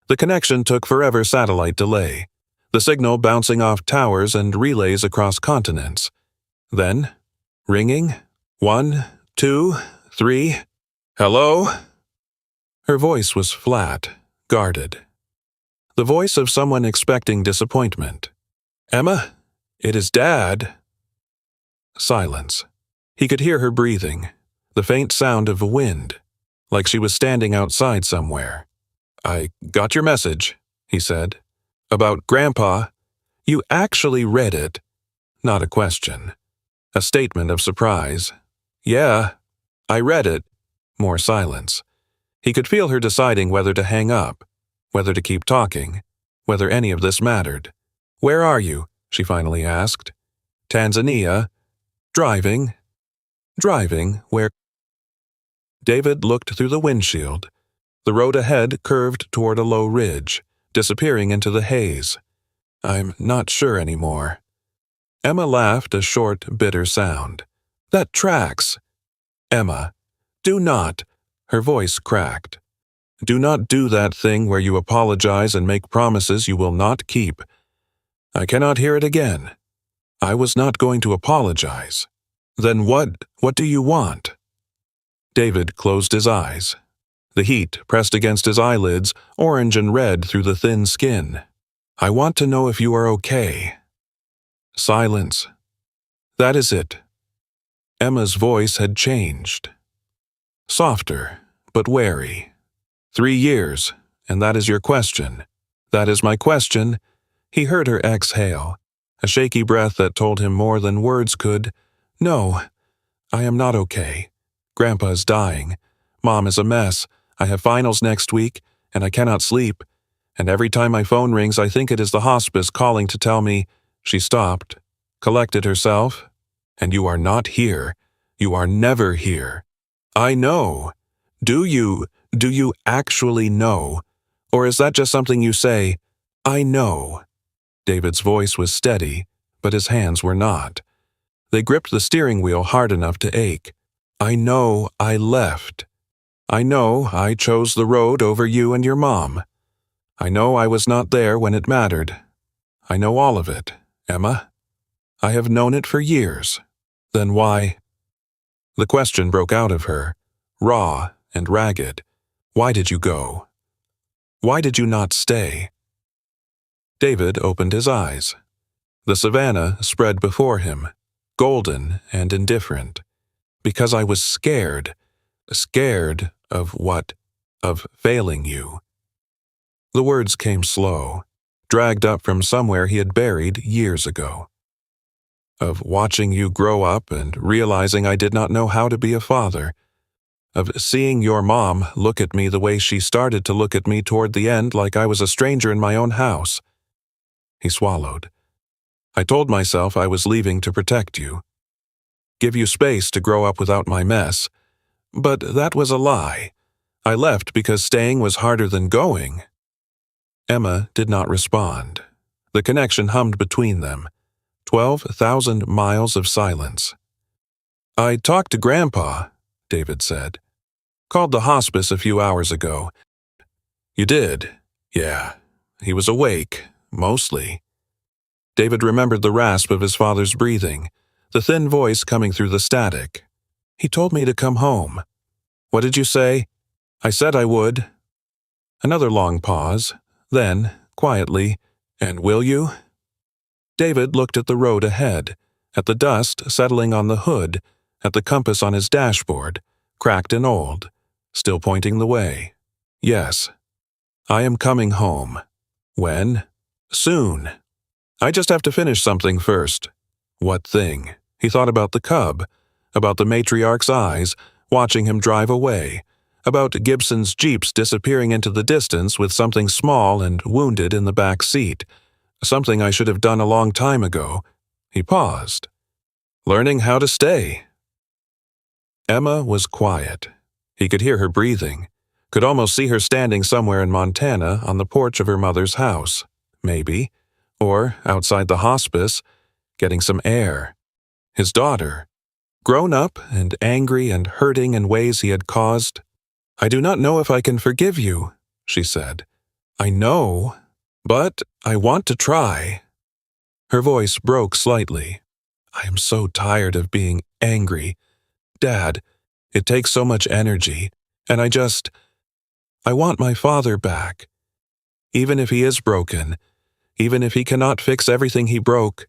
The connection took forever satellite delay, the signal bouncing off towers and relays across continents. Then, ringing, 1, 2, 3, "Hello?" Her voice was flat, guarded. The voice of someone expecting disappointment. "Emma, it is Dad." Silence. He could hear her breathing, the faint sound of a wind, like she was standing outside somewhere. "I got your message," he said. "About Grandpa. You actually read it." Not a question. A statement of surprise. "Yeah, I read it." More silence. He could feel her deciding whether to hang up, whether to keep talking, whether any of this mattered. "Where are you?" she finally asked. "Tanzania. Driving. Driving, where?" David looked through the windshield. The road ahead curved toward a low ridge, disappearing into the haze. "I'm not sure anymore." Emma laughed, a short, bitter sound. "That tracks." "Emma, do not." Her voice cracked. "Do not do that thing where you apologize and make promises you will not keep. I cannot hear it again. I was not going to apologize." "Then what do you want?" David closed his eyes. The heat pressed against his eyelids, orange and red through the thin skin. "I want to know if you are okay." Silence. "That is it." Emma's voice had changed. Softer, but wary. 3 years, and that is your question. That is my question. He heard her exhale, a shaky breath that told him more than words could. "No, I am not okay. Grandpa is dying. Mom is a mess. I have finals next week, and I cannot sleep. And every time my phone rings, I think it is the hospice calling to tell me." She stopped, collected herself. "And you are not here. You are never here." "I know. Do you actually know? Or is that just something you say? I know." David's voice was steady, but his hands were not. They gripped the steering wheel hard enough to ache. "I know I left. I know I chose the road over you and your mom. I know I was not there when it mattered. I know all of it, Emma. I have known it for years. Then why?" The question broke out of her, raw and ragged. "Why did you go? Why did you not stay?" David opened his eyes. The savanna spread before him, golden and indifferent. "Because I was scared." Scared of what? of failing you." The words came slow, dragged up from somewhere he had buried years ago. "Of watching you grow up and realizing I did not know how to be a father. Of seeing your mom look at me the way she started to look at me toward the end, like I was a stranger in my own house." He swallowed. "I told myself I was leaving to protect you. Give you space to grow up without my mess. But that was a lie. I left because staying was harder than going." Emma did not respond. The connection hummed between them. 12,000 miles of silence. "I talked to Grandpa," David said. "Called the hospice a few hours ago." "You did?" "Yeah. He was awake, mostly." David remembered the rasp of his father's breathing, the thin voice coming through the static. "He told me to come home." "What did you say?" "I said I would." Another long pause, then, quietly, "And will you?" David looked at the road ahead, at the dust settling on the hood, at the compass on his dashboard, cracked and old, still pointing the way. "Yes. I am coming home." "When?" "Soon. I just have to finish something first." What thing? He thought about the cub, about the matriarch's eyes, watching him drive away, about Gibson's jeeps disappearing into the distance with something small and wounded in the back seat. Something I should have done a long time ago. He paused. Learning how to stay. Emma was quiet. He could hear her breathing, could almost see her standing somewhere in Montana on the porch of her mother's house, maybe, or outside the hospice, getting some air. His daughter, grown up and angry and hurting in ways he had caused. "I do not know if I can forgive you," she said. "I know, but I want to try." Her voice broke slightly. "I am so tired of being angry. Dad, it takes so much energy, and I want my father back. Even if he is broken, even if he cannot fix everything he broke."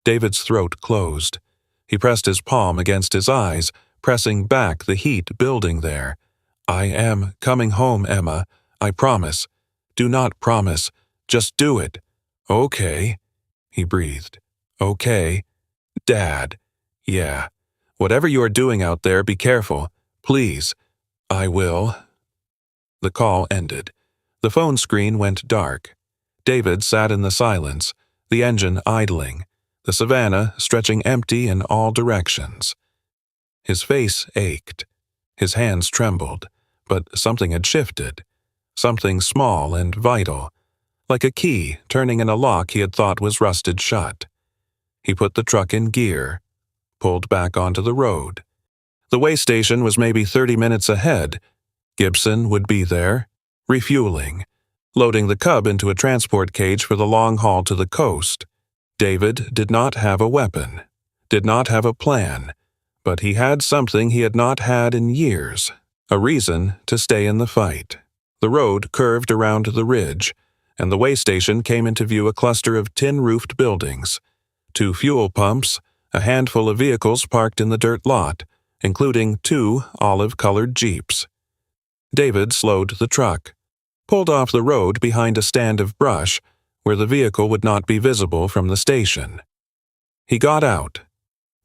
David's throat closed. He pressed his palm against his eyes, pressing back the heat building there. "I am coming home, Emma. I promise. Do not promise. Just do it." "Okay," he breathed. "Okay. Dad. Yeah. Whatever you are doing out there, be careful. Please. I will." The call ended. The phone screen went dark. David sat in the silence, the engine idling, the savannah stretching empty in all directions. His face ached. His hands trembled, but something had shifted. Something small and vital, like a key turning in a lock he had thought was rusted shut. He put the truck in gear, pulled back onto the road. The way station was maybe 30 minutes ahead. Gibson would be there, refueling, loading the cub into a transport cage for the long haul to the coast. David did not have a weapon, did not have a plan, but he had something he had not had in years, a reason to stay in the fight. The road curved around the ridge, and the way station came into view, a cluster of tin-roofed buildings, 2 fuel pumps, a handful of vehicles parked in the dirt lot, including 2 olive-colored Jeeps. David slowed the truck, pulled off the road behind a stand of brush where the vehicle would not be visible from the station. He got out.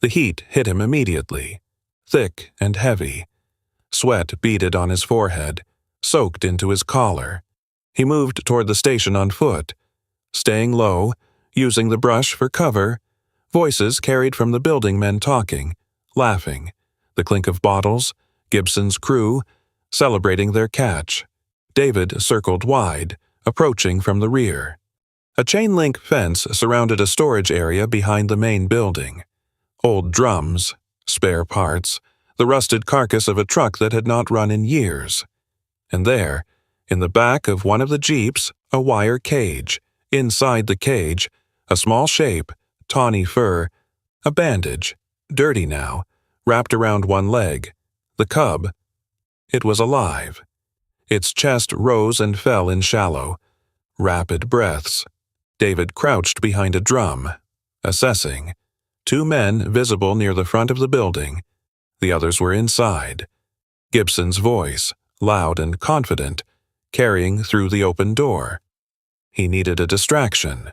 The heat hit him immediately, thick and heavy. Sweat beaded on his forehead, soaked into his collar. He moved toward the station on foot, staying low, using the brush for cover. Voices carried from the building men talking, laughing, the clink of bottles, Gibson's crew, celebrating their catch. David circled wide, approaching from the rear. A chain-link fence surrounded a storage area behind the main building. Old drums, spare parts, the rusted carcass of a truck that had not run in years. And there, in the back of one of the Jeeps, a wire cage. Inside the cage, a small shape, tawny fur, a bandage, dirty now, wrapped around one leg. The cub. It was alive. Its chest rose and fell in shallow, rapid breaths. David crouched behind a drum, assessing. 2 men visible near the front of the building. The others were inside. Gibson's voice, loud and confident, carrying through the open door. He needed a distraction.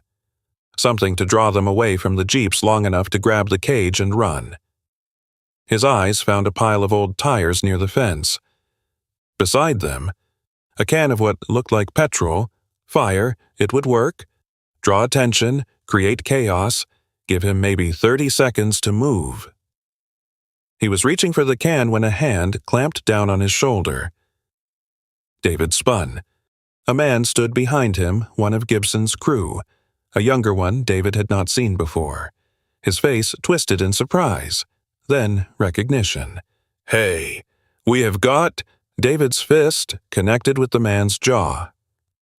Something to draw them away from the jeeps long enough to grab the cage and run. His eyes found a pile of old tires near the fence. Beside them, a can of what looked like petrol. Fire, it would work. Draw attention, create chaos, give him maybe 30 seconds to move. He was reaching for the can when a hand clamped down on his shoulder. David spun. A man stood behind him, one of Gibson's crew, a younger one David had not seen before. His face twisted in surprise, then recognition. "Hey, we have got—" David's fist connected with the man's jaw.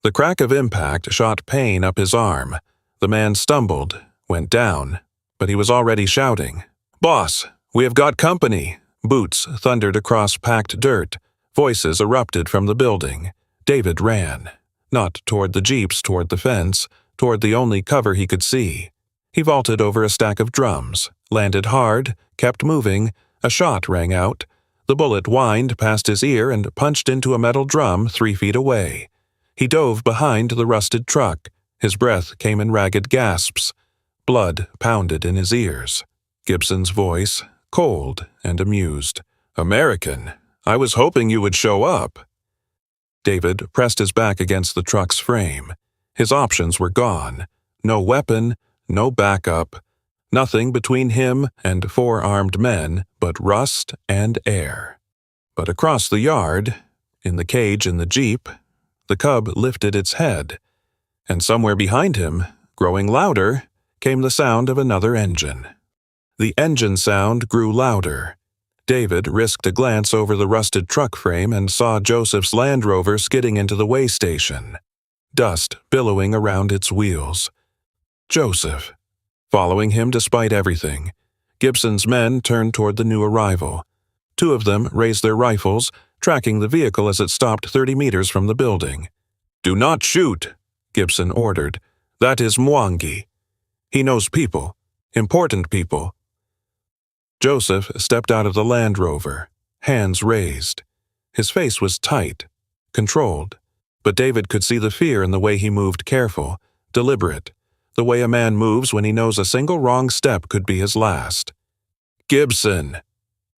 The crack of impact shot pain up his arm. The man stumbled, went down, but he was already shouting. "Boss, we have got company!" Boots thundered across packed dirt. Voices erupted from the building. David ran. Not toward the jeeps, toward the fence, toward the only cover he could see. He vaulted over a stack of drums, landed hard, kept moving. A shot rang out. The bullet whined past his ear and punched into a metal drum 3 feet away. He dove behind the rusted truck. His breath came in ragged gasps. Blood pounded in his ears. Gibson's voice, cold and amused. "American, I was hoping you would show up." David pressed his back against the truck's frame. His options were gone. No weapon, no backup. Nothing between him and 4 armed men but rust and air. But across the yard, in the cage in the jeep, the cub lifted its head, and somewhere behind him, growing louder, came the sound of another engine. The engine sound grew louder. David risked a glance over the rusted truck frame and saw Joseph's Land Rover skidding into the way station, dust billowing around its wheels. Joseph. Following him despite everything, Gibson's men turned toward the new arrival. 2 of them raised their rifles, tracking the vehicle as it stopped 30 meters from the building. "Do not shoot," Gibson ordered. "That is Mwangi. He knows people, important people." Joseph stepped out of the Land Rover, hands raised. His face was tight, controlled, but David could see the fear in the way he moved, careful, deliberate, the way a man moves when he knows a single wrong step could be his last. "Gibson,"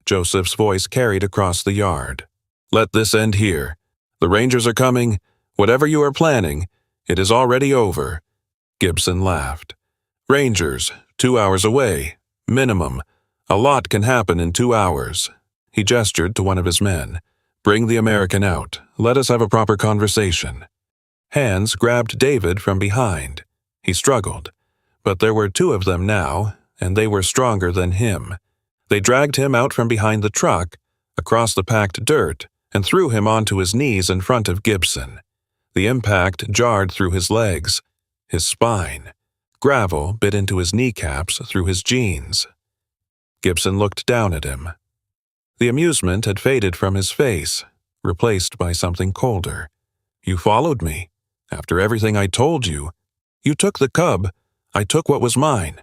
Joseph's voice carried across the yard. "Let this end here. The Rangers are coming. Whatever you are planning, it is already over." Gibson laughed. "Rangers, 2 hours away, minimum. A lot can happen in 2 hours." He gestured to one of his men. "Bring the American out. Let us have a proper conversation." Hands grabbed David from behind. He struggled, but there were 2 of them now, and they were stronger than him. They dragged him out from behind the truck, across the packed dirt, and threw him onto his knees in front of Gibson. The impact jarred through his legs, his spine. Gravel bit into his kneecaps through his jeans. Gibson looked down at him. The amusement had faded from his face, replaced by something colder. "You followed me. After everything I told you. You took the cub. I took what was mine."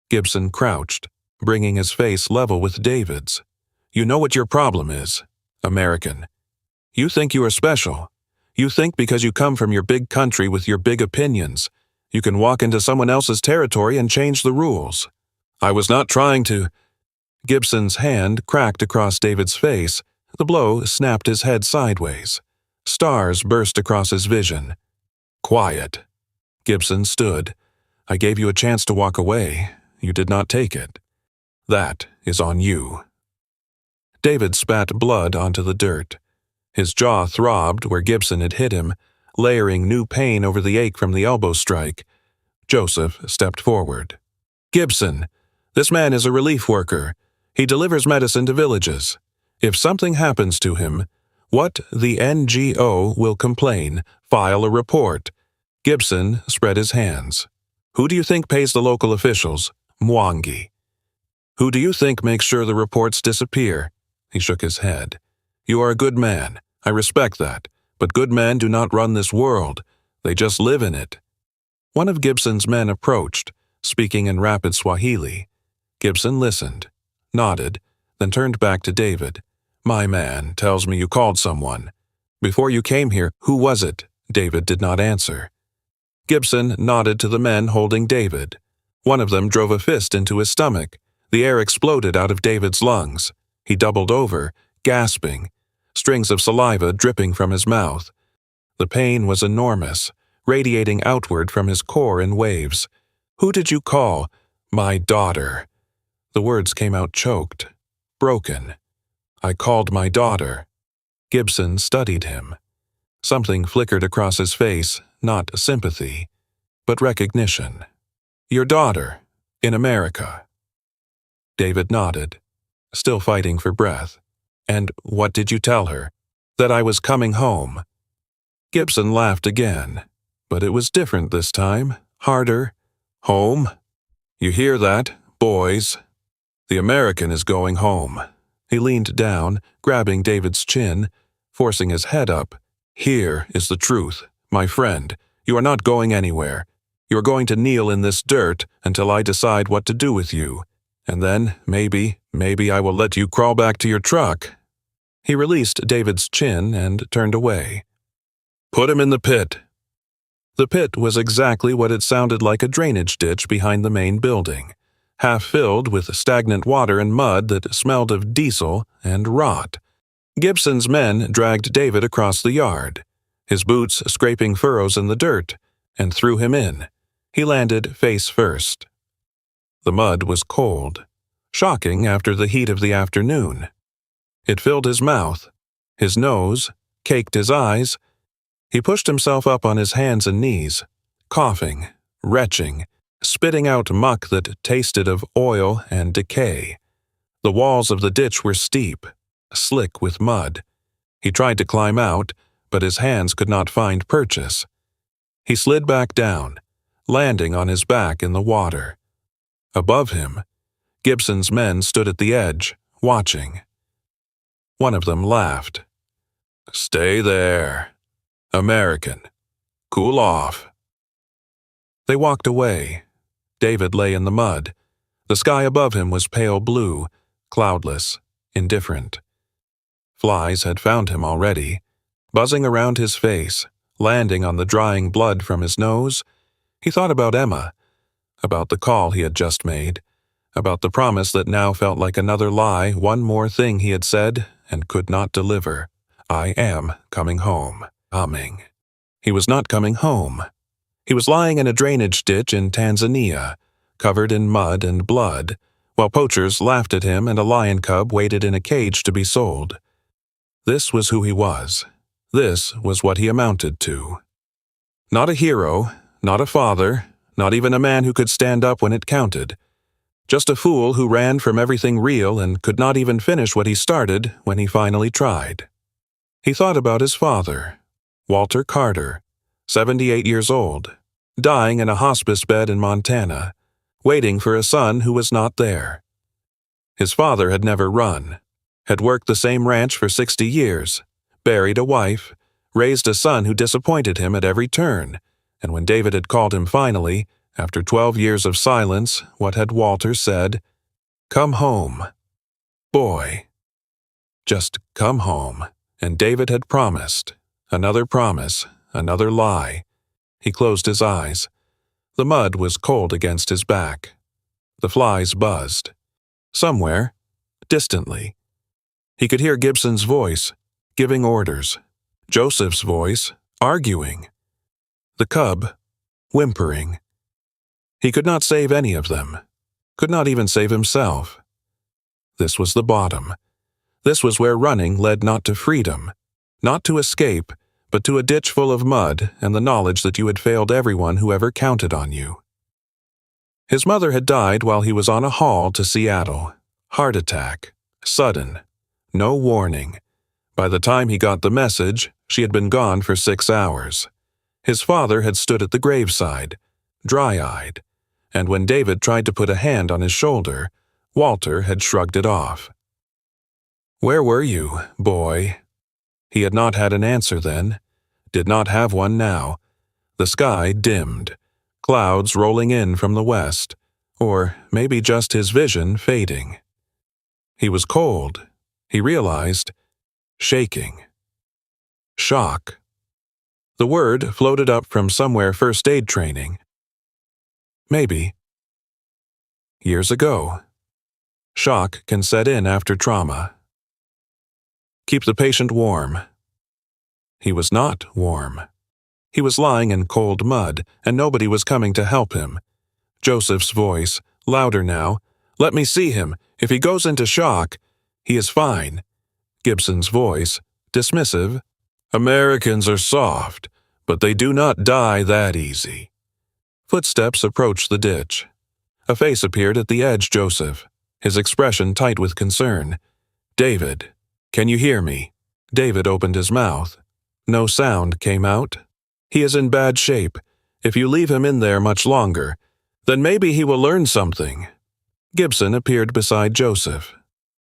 Gibson crouched, bringing his face level with David's. "You know what your problem is, American. You think you are special. You think because you come from your big country with your big opinions, you can walk into someone else's territory and change the rules. I was not trying to—" Gibson's hand cracked across David's face. The blow snapped his head sideways. Stars burst across his vision. "Quiet." Gibson stood. "I gave you a chance to walk away. You did not take it. That is on you." David spat blood onto the dirt. His jaw throbbed where Gibson had hit him, layering new pain over the ache from the elbow strike. Joseph stepped forward. "Gibson, this man is a relief worker. He delivers medicine to villages. If something happens to him, what the NGO will complain, file a report." Gibson spread his hands. "Who do you think pays the local officials? Mwangi. Who do you think makes sure the reports disappear?" He shook his head. "You are a good man. I respect that. But good men do not run this world. They just live in it." One of Gibson's men approached, speaking in rapid Swahili. Gibson listened, nodded, then turned back to David. "My man tells me you called someone. Before you came here, who was it? David did not answer. Gibson nodded to the men holding David. One of them drove a fist into his stomach. The air exploded out of David's lungs. He doubled over, gasping, strings of saliva dripping from his mouth. The pain was enormous, radiating outward from his core in waves. Who did you call? My daughter. The words came out choked, broken. I called my daughter. Gibson studied him. Something flickered across his face, not sympathy, but recognition. Your daughter, in America. David nodded, still fighting for breath. And what did you tell her? That I was coming home. Gibson laughed again, but it was different this time, harder. Home? You hear that, boys? The American is going home. He leaned down, grabbing David's chin, forcing his head up. Here is the truth, my friend. You are not going anywhere. You are going to kneel in this dirt until I decide what to do with you. And then, maybe I will let you crawl back to your truck. He released David's chin and turned away. Put him in the pit. The pit was exactly what it sounded like, a drainage ditch behind the main building, half filled with stagnant water and mud that smelled of diesel and rot. Gibson's men dragged David across the yard, his boots scraping furrows in the dirt, and threw him in. He landed face first. The mud was cold, shocking after the heat of the afternoon. It filled his mouth, his nose, caked his eyes. He pushed himself up on his hands and knees, coughing, retching, spitting out muck that tasted of oil and decay. The walls of the ditch were steep, slick with mud. He tried to climb out, but his hands could not find purchase. He slid back down, landing on his back in the water. Above him, Gibson's men stood at the edge, watching. One of them laughed. Stay there. American. Cool off. They walked away. David lay in the mud. The sky above him was pale blue, cloudless, indifferent. Flies had found him already, buzzing around his face, landing on the drying blood from his nose. He thought about Emma, about the call he had just made, about the promise that now felt like another lie, one more thing he had said and could not deliver. I am coming home. Humming. He was not coming home. He was lying in a drainage ditch in Tanzania, covered in mud and blood, while poachers laughed at him and a lion cub waited in a cage to be sold. This was who he was. This was what he amounted to. Not a hero, not a father, not even a man who could stand up when it counted. Just a fool who ran from everything real and could not even finish what he started when he finally tried. He thought about his father, Walter Carter, 78 years old, dying in a hospice bed in Montana, waiting for a son who was not there. His father had never run, had worked the same ranch for 60 years, buried a wife, raised a son who disappointed him at every turn, and when David had called him finally, after 12 years of silence, what had Walter said? Come home. Boy. Just come home. And David had promised. Another promise, another lie. He closed his eyes. The mud was cold against his back. The flies buzzed. Somewhere, distantly. He could hear Gibson's voice, giving orders. Joseph's voice, arguing. The cub, whimpering. He could not save any of them. Could not even save himself. This was the bottom. This was where running led not to freedom, not to escape, but to a ditch full of mud and the knowledge that you had failed everyone who ever counted on you. His mother had died while he was on a haul to Seattle. Heart attack. Sudden. No warning. By the time he got the message, she had been gone for 6 hours. His father had stood at the graveside, dry-eyed, and when David tried to put a hand on his shoulder, Walter had shrugged it off. Where were you, boy? He had not had an answer then, did not have one now. The sky dimmed, clouds rolling in from the west, or maybe just his vision fading. He was cold, he realized, shaking. Shock. The word floated up from somewhere first aid training. Maybe. Years ago. Shock can set in after trauma. Keep the patient warm. He was not warm. He was lying in cold mud, and nobody was coming to help him. Joseph's voice, louder now. Let me see him. If he goes into shock, he is fine. Gibson's voice, dismissive. Americans are soft, but they do not die that easy. Footsteps approached the ditch. A face appeared at the edge, Joseph, his expression tight with concern. David, can you hear me? David opened his mouth. No sound came out. He is in bad shape. If you leave him in there much longer, then maybe he will learn something. Gibson appeared beside Joseph.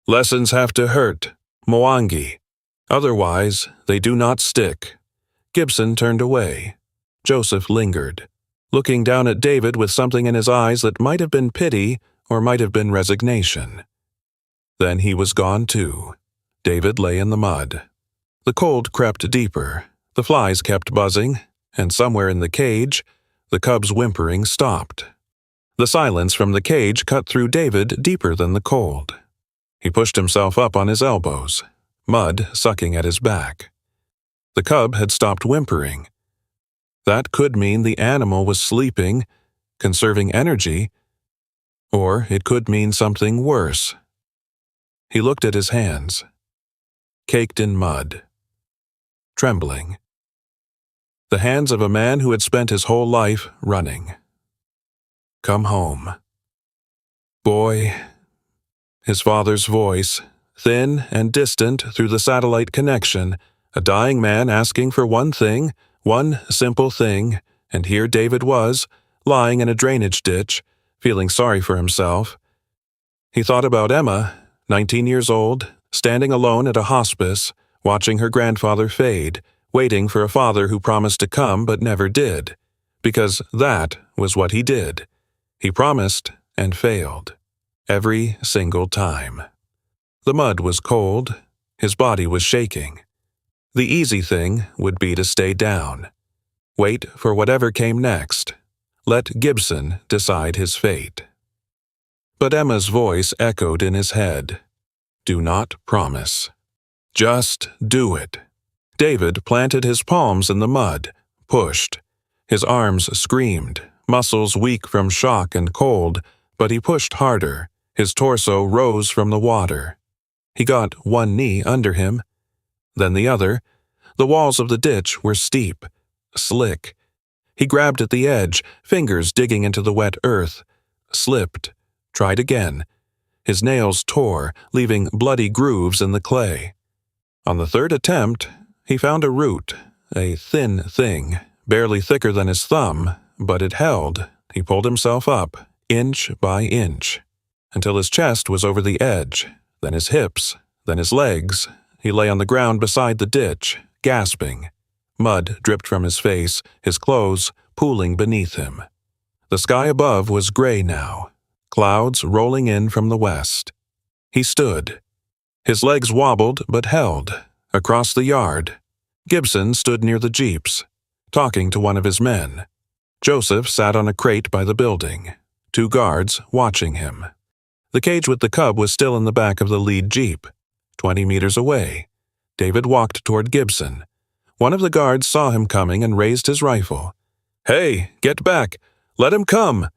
Lessons have to hurt, Mwangi. Otherwise, they do not stick. Gibson turned away. Joseph lingered, looking down at David with something in his eyes that might have been pity or might have been resignation. Then he was gone too. David lay in the mud. The cold crept deeper. The flies kept buzzing, and somewhere in the cage, the cub's whimpering stopped. The silence from the cage cut through David deeper than the cold. He pushed himself up on his elbows, mud sucking at his back. The cub had stopped whimpering. That could mean the animal was sleeping, conserving energy, or it could mean something worse. He looked at his hands, caked in mud, trembling. The hands of a man who had spent his whole life running. Come home. Boy. His father's voice, thin and distant through the satellite connection, a dying man asking for one thing, one simple thing, and here David was, lying in a drainage ditch, feeling sorry for himself. He thought about Emma, 19 years old, standing alone at a hospice, watching her grandfather fade, waiting for a father who promised to come but never did, because that was what he did. He promised and failed, every single time. The mud was cold, his body was shaking. The easy thing would be to stay down. Wait for whatever came next. Let Gibson decide his fate. But Emma's voice echoed in his head. Do not promise. Just do it. David planted his palms in the mud, pushed. His arms screamed, muscles weak from shock and cold, but he pushed harder. His torso rose from the water. He got one knee under him, then the other. The walls of the ditch were steep, slick. He grabbed at the edge, fingers digging into the wet earth, slipped, tried again. His nails tore, leaving bloody grooves in the clay. On the third attempt, he found a root, a thin thing, barely thicker than his thumb, but it held. He pulled himself up, inch by inch, until his chest was over the edge, then his hips, then his legs. He lay on the ground beside the ditch, gasping. Mud dripped from his face, his clothes pooling beneath him. The sky above was gray now, clouds rolling in from the west. He stood. His legs wobbled but held. Across the yard, Gibson stood near the jeeps, talking to one of his men. Joseph sat on a crate by the building, 2 guards watching him. The cage with the cub was still in the back of the lead jeep, 20 meters away. David walked toward Gibson. One of the guards saw him coming and raised his rifle. Hey, get back! Let him come!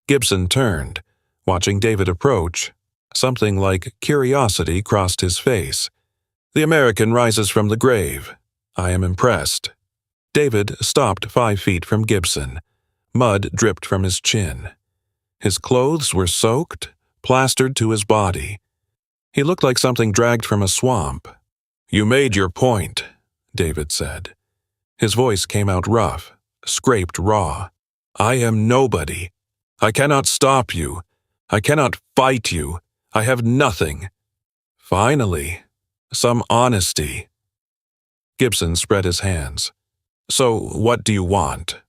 Gibson turned, watching David approach. Something like curiosity crossed his face. The American rises from the grave. I am impressed. David stopped 5 feet from Gibson. Mud dripped from his chin. His clothes were soaked, plastered to his body. He looked like something dragged from a swamp. You made your point, David said. His voice came out rough, scraped raw. I am nobody. I cannot stop you. I cannot fight you. I have nothing. Finally, some honesty. Gibson spread his hands. So, what do you want?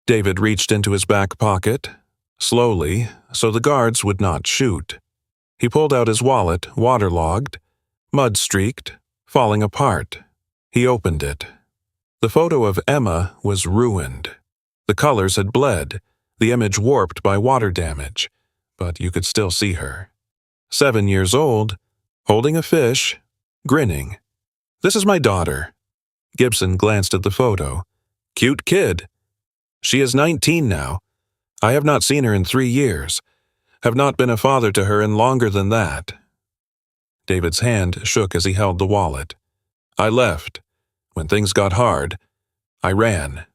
David reached into his back pocket, slowly, so the guards would not shoot. He pulled out his wallet, waterlogged, mud-streaked, falling apart. He opened it. The photo of Emma was ruined. The colors had bled, the image warped by water damage, but you could still see her. 7 years old, holding a fish, grinning. "This is my daughter." Gibson glanced at the photo. "Cute kid. She is 19 now. I have not seen her in 3 years. Have not been a father to her in longer than that." David's hand shook as he held the wallet. "I left. When things got hard, I ran.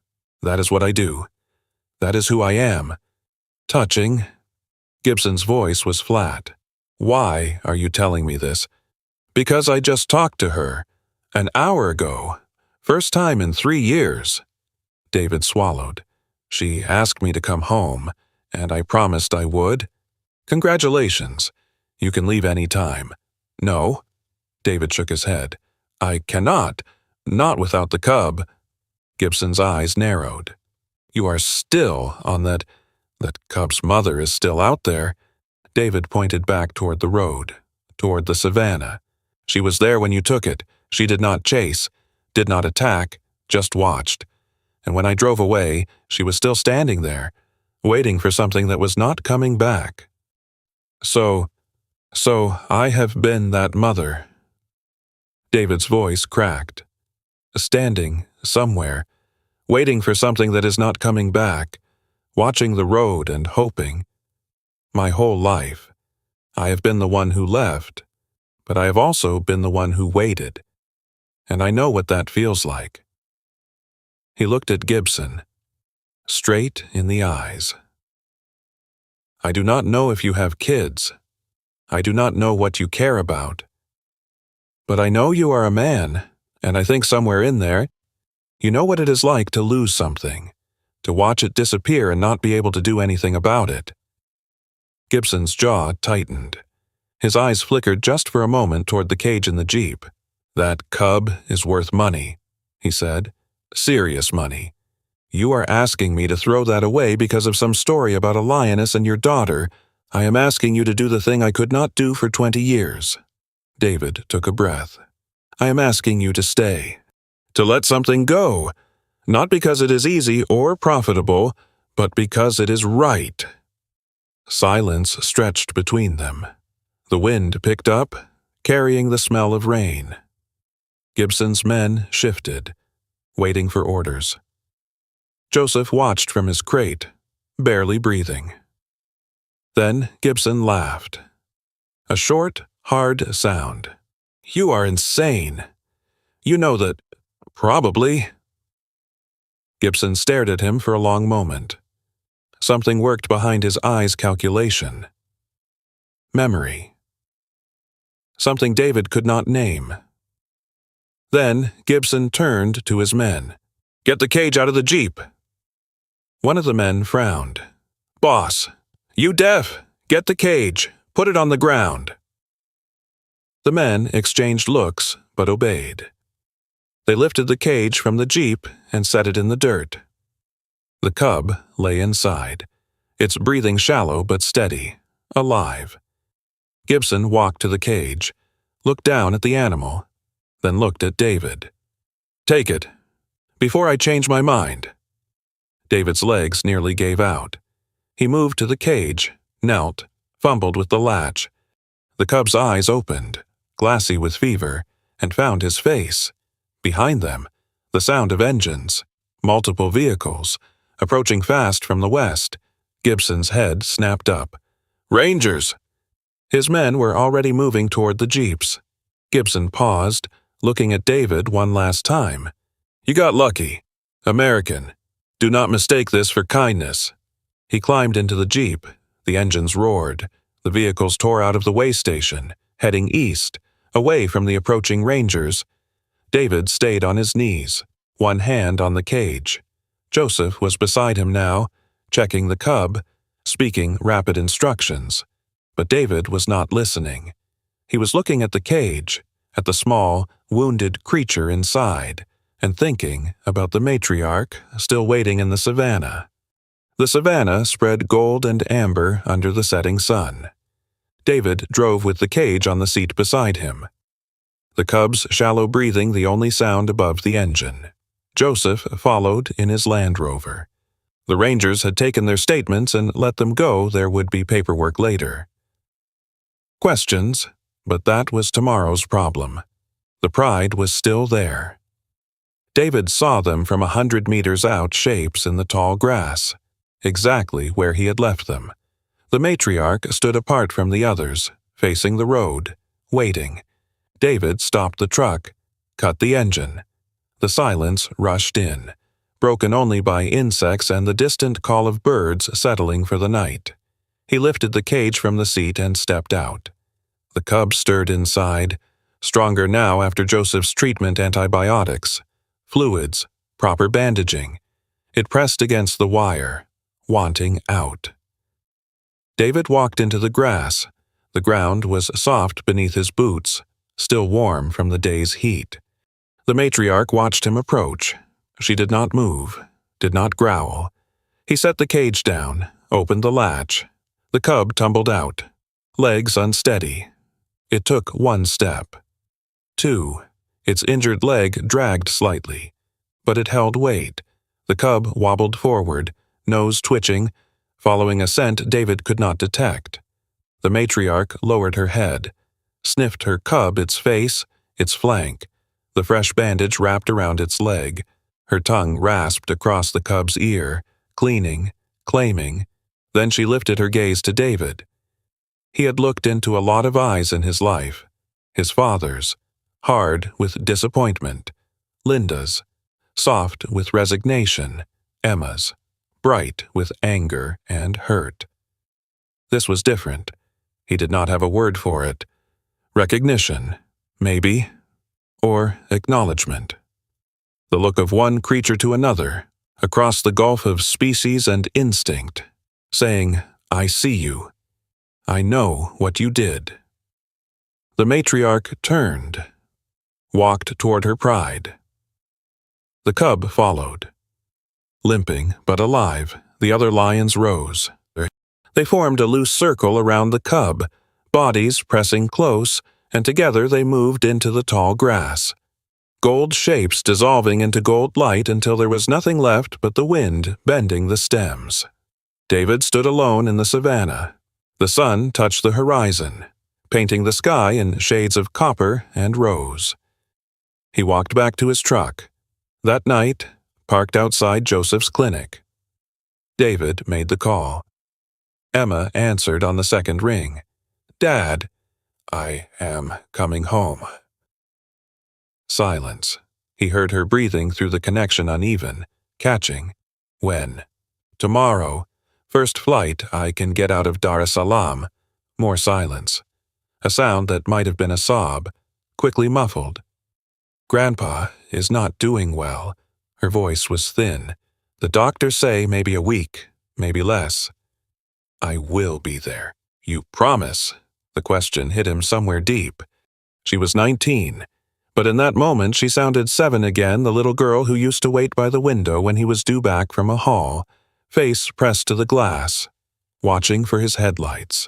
That is what I do. That is who I am." Touching. Gibson's voice was flat. "Why are you telling me this?" "Because I just talked to her. An hour ago. First time in 3 years." David swallowed. "She asked me to come home, and I promised I would. Congratulations. You can leave any time." "No." David shook his head. "I cannot. Not without the cub." Gibson's eyes narrowed. "You are still on that cub's mother is still out there." David pointed back toward the road, toward the savannah. "She was there when you took it. She did not chase, did not attack, just watched. And when I drove away, she was still standing there, waiting for something that was not coming back. So I have been that mother." David's voice cracked. "Standing somewhere, waiting for something that is not coming back, watching the road and hoping. My whole life, I have been the one who left, but I have also been the one who waited. And I know what that feels like." He looked at Gibson, straight in the eyes. "I do not know if you have kids. I do not know what you care about. But I know you are a man, and I think somewhere in there, you know what it is like to lose something, to watch it disappear and not be able to do anything about it." Gibson's jaw tightened. His eyes flickered just for a moment toward the cage in the Jeep. "That cub is worth money," he said. "Serious money. You are asking me to throw that away because of some story about a lioness and your daughter. I am asking you to do the thing I could not do for 20 years. David took a breath. "I am asking you to stay. To let something go. Not because it is easy or profitable, but because it is right." Silence stretched between them. The wind picked up, carrying the smell of rain. Gibson's men shifted, waiting for orders. Joseph watched from his crate, barely breathing. Then Gibson laughed. A short, hard sound. "You are insane. You know that, probably." Gibson stared at him for a long moment. Something worked behind his eyes' calculation. Memory. Something David could not name. Then Gibson turned to his men. "Get the cage out of the Jeep." One of the men frowned. "Boss, you deaf? Get the cage. Put it on the ground." The men exchanged looks, but obeyed. They lifted the cage from the Jeep and set it in the dirt. The cub lay inside, its breathing shallow but steady, alive. Gibson walked to the cage, looked down at the animal, then looked at David. "Take it, before I change my mind." David's legs nearly gave out. He moved to the cage, knelt, fumbled with the latch. The cub's eyes opened, glassy with fever, and found his face. Behind them, the sound of engines, multiple vehicles, approaching fast from the west. Gibson's head snapped up. "Rangers!" His men were already moving toward the Jeeps. Gibson paused, looking at David one last time. "You got lucky. American. Do not mistake this for kindness." He climbed into the Jeep. The engines roared. The vehicles tore out of the way station, heading east, away from the approaching Rangers. David stayed on his knees, one hand on the cage. Joseph was beside him now, checking the cub, speaking rapid instructions. But David was not listening. He was looking at the cage, at the small, wounded creature inside, and thinking about the matriarch still waiting in the savannah. The savannah spread gold and amber under the setting sun. David drove with the cage on the seat beside him. the cub's shallow breathing the only sound above the engine. Joseph followed in his Land Rover. The Rangers had taken their statements and let them go. There would be paperwork later. Questions, but that was tomorrow's problem. The pride was still there. David saw them from 100 meters out, shapes in the tall grass, exactly where he had left them. The matriarch stood apart from the others, facing the road, waiting. David stopped the truck, cut the engine. The silence rushed in, broken only by insects and the distant call of birds settling for the night. He lifted the cage from the seat and stepped out. The cub stirred inside, stronger now after Joseph's treatment, antibiotics, fluids, proper bandaging. It pressed against the wire, wanting out. David walked into the grass. The ground was soft beneath his boots, still warm from the day's heat. The matriarch watched him approach. She did not move, did not growl. He set the cage down, opened the latch. The cub tumbled out, legs unsteady. It took one step. Two. Its injured leg dragged slightly, but it held weight. The cub wobbled forward, nose twitching, following a scent David could not detect. The matriarch lowered her head, sniffed her cub, its face, its flank. The fresh bandage wrapped around its leg. Her tongue rasped across the cub's ear, cleaning, claiming. Then she lifted her gaze to David. He had looked into a lot of eyes in his life. His father's, hard with disappointment. Linda's, soft with resignation. Emma's, bright with anger and hurt. This was different. He did not have a word for it. Recognition, maybe, or acknowledgement. The look of one creature to another, across the gulf of species and instinct, saying, "I see you. I know what you did." The matriarch turned, walked toward her pride. The cub followed. Limping but alive, the other lions rose. They formed a loose circle around the cub, bodies pressing close, and together they moved into the tall grass. Gold shapes dissolving into gold light until there was nothing left but the wind bending the stems. David stood alone in the savannah. The sun touched the horizon, painting the sky in shades of copper and rose. He walked back to his truck. That night, parked outside Joseph's clinic. David made the call. Emma answered on the second ring. "Dad, I am coming home." Silence. He heard her breathing through the connection, uneven, catching. "When?" "Tomorrow. First flight, I can get out of Dar es Salaam." More silence. A sound that might have been a sob, quickly muffled. "Grandpa is not doing well." Her voice was thin. "The doctors say maybe a week, maybe less." "I will be there. You promise?" The question hit him somewhere deep. She was 19, but in that moment she sounded 7 again, the little girl who used to wait by the window when he was due back from a haul, face pressed to the glass, watching for his headlights.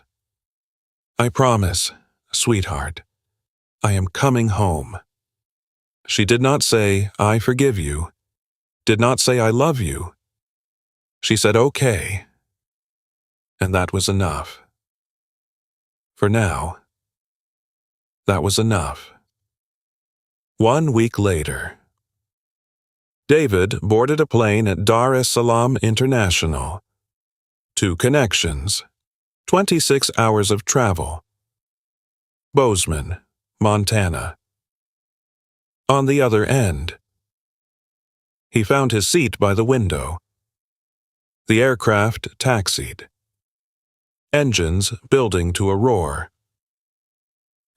"I promise, sweetheart. I am coming home." She did not say, "I forgive you," did not say, "I love you." She said, "Okay." And that was enough. For now, that was enough. 1 week later. David boarded a plane at Dar es Salaam International. 2 connections. 26 hours of travel. Bozeman, Montana. On the other end. He found his seat by the window. The aircraft taxied. Engines building to a roar.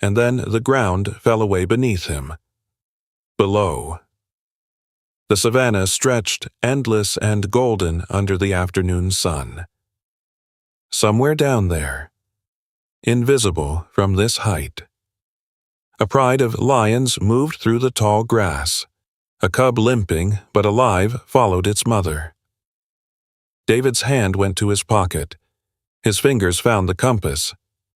And then the ground fell away beneath him. Below. The savannah stretched endless and golden under the afternoon sun. Somewhere down there, invisible from this height, a pride of lions moved through the tall grass. A cub limping but alive followed its mother. David's hand went to his pocket. His fingers found the compass,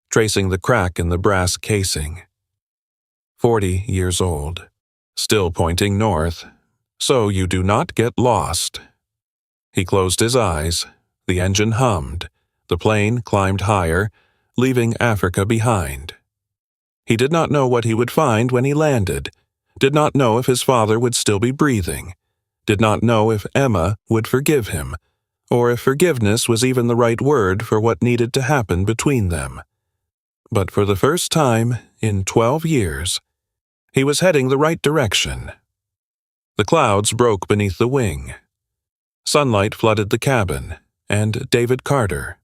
tracing the crack in the brass casing. 40 years old, still pointing north, so you do not get lost. He closed his eyes, the engine hummed, the plane climbed higher, leaving Africa behind. He did not know what he would find when he landed, did not know if his father would still be breathing, did not know if Emma would forgive him, or if forgiveness was even the right word for what needed to happen between them. But for the first time in 12 years, he was heading the right direction. The clouds broke beneath the wing. Sunlight flooded the cabin, and David Carter,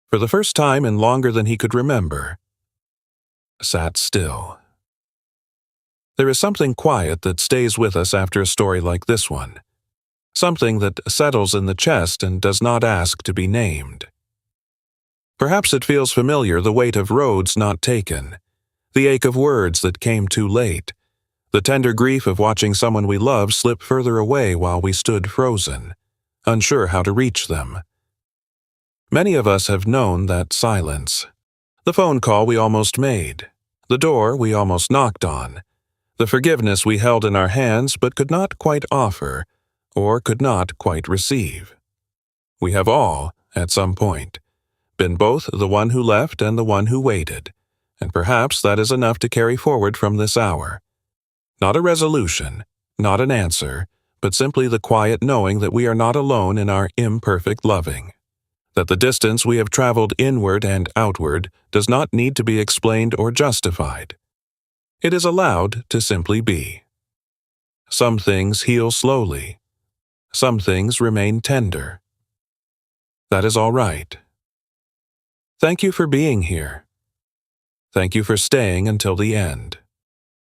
for the first time in longer than he could remember, sat still. There is something quiet that stays with us after a story like this one, something that settles in the chest and does not ask to be named. Perhaps it feels familiar, the weight of roads not taken, the ache of words that came too late, the tender grief of watching someone we love slip further away while we stood frozen, unsure how to reach them. Many of us have known that silence, the phone call we almost made, the door we almost knocked on, the forgiveness we held in our hands but could not quite offer, or could not quite receive. We have all, at some point, been both the one who left and the one who waited, and perhaps that is enough to carry forward from this hour. Not a resolution, not an answer, but simply the quiet knowing that we are not alone in our imperfect loving, that the distance we have traveled inward and outward does not need to be explained or justified. It is allowed to simply be. Some things heal slowly. Some things remain tender. That is all right. Thank you for being here. Thank you for staying until the end.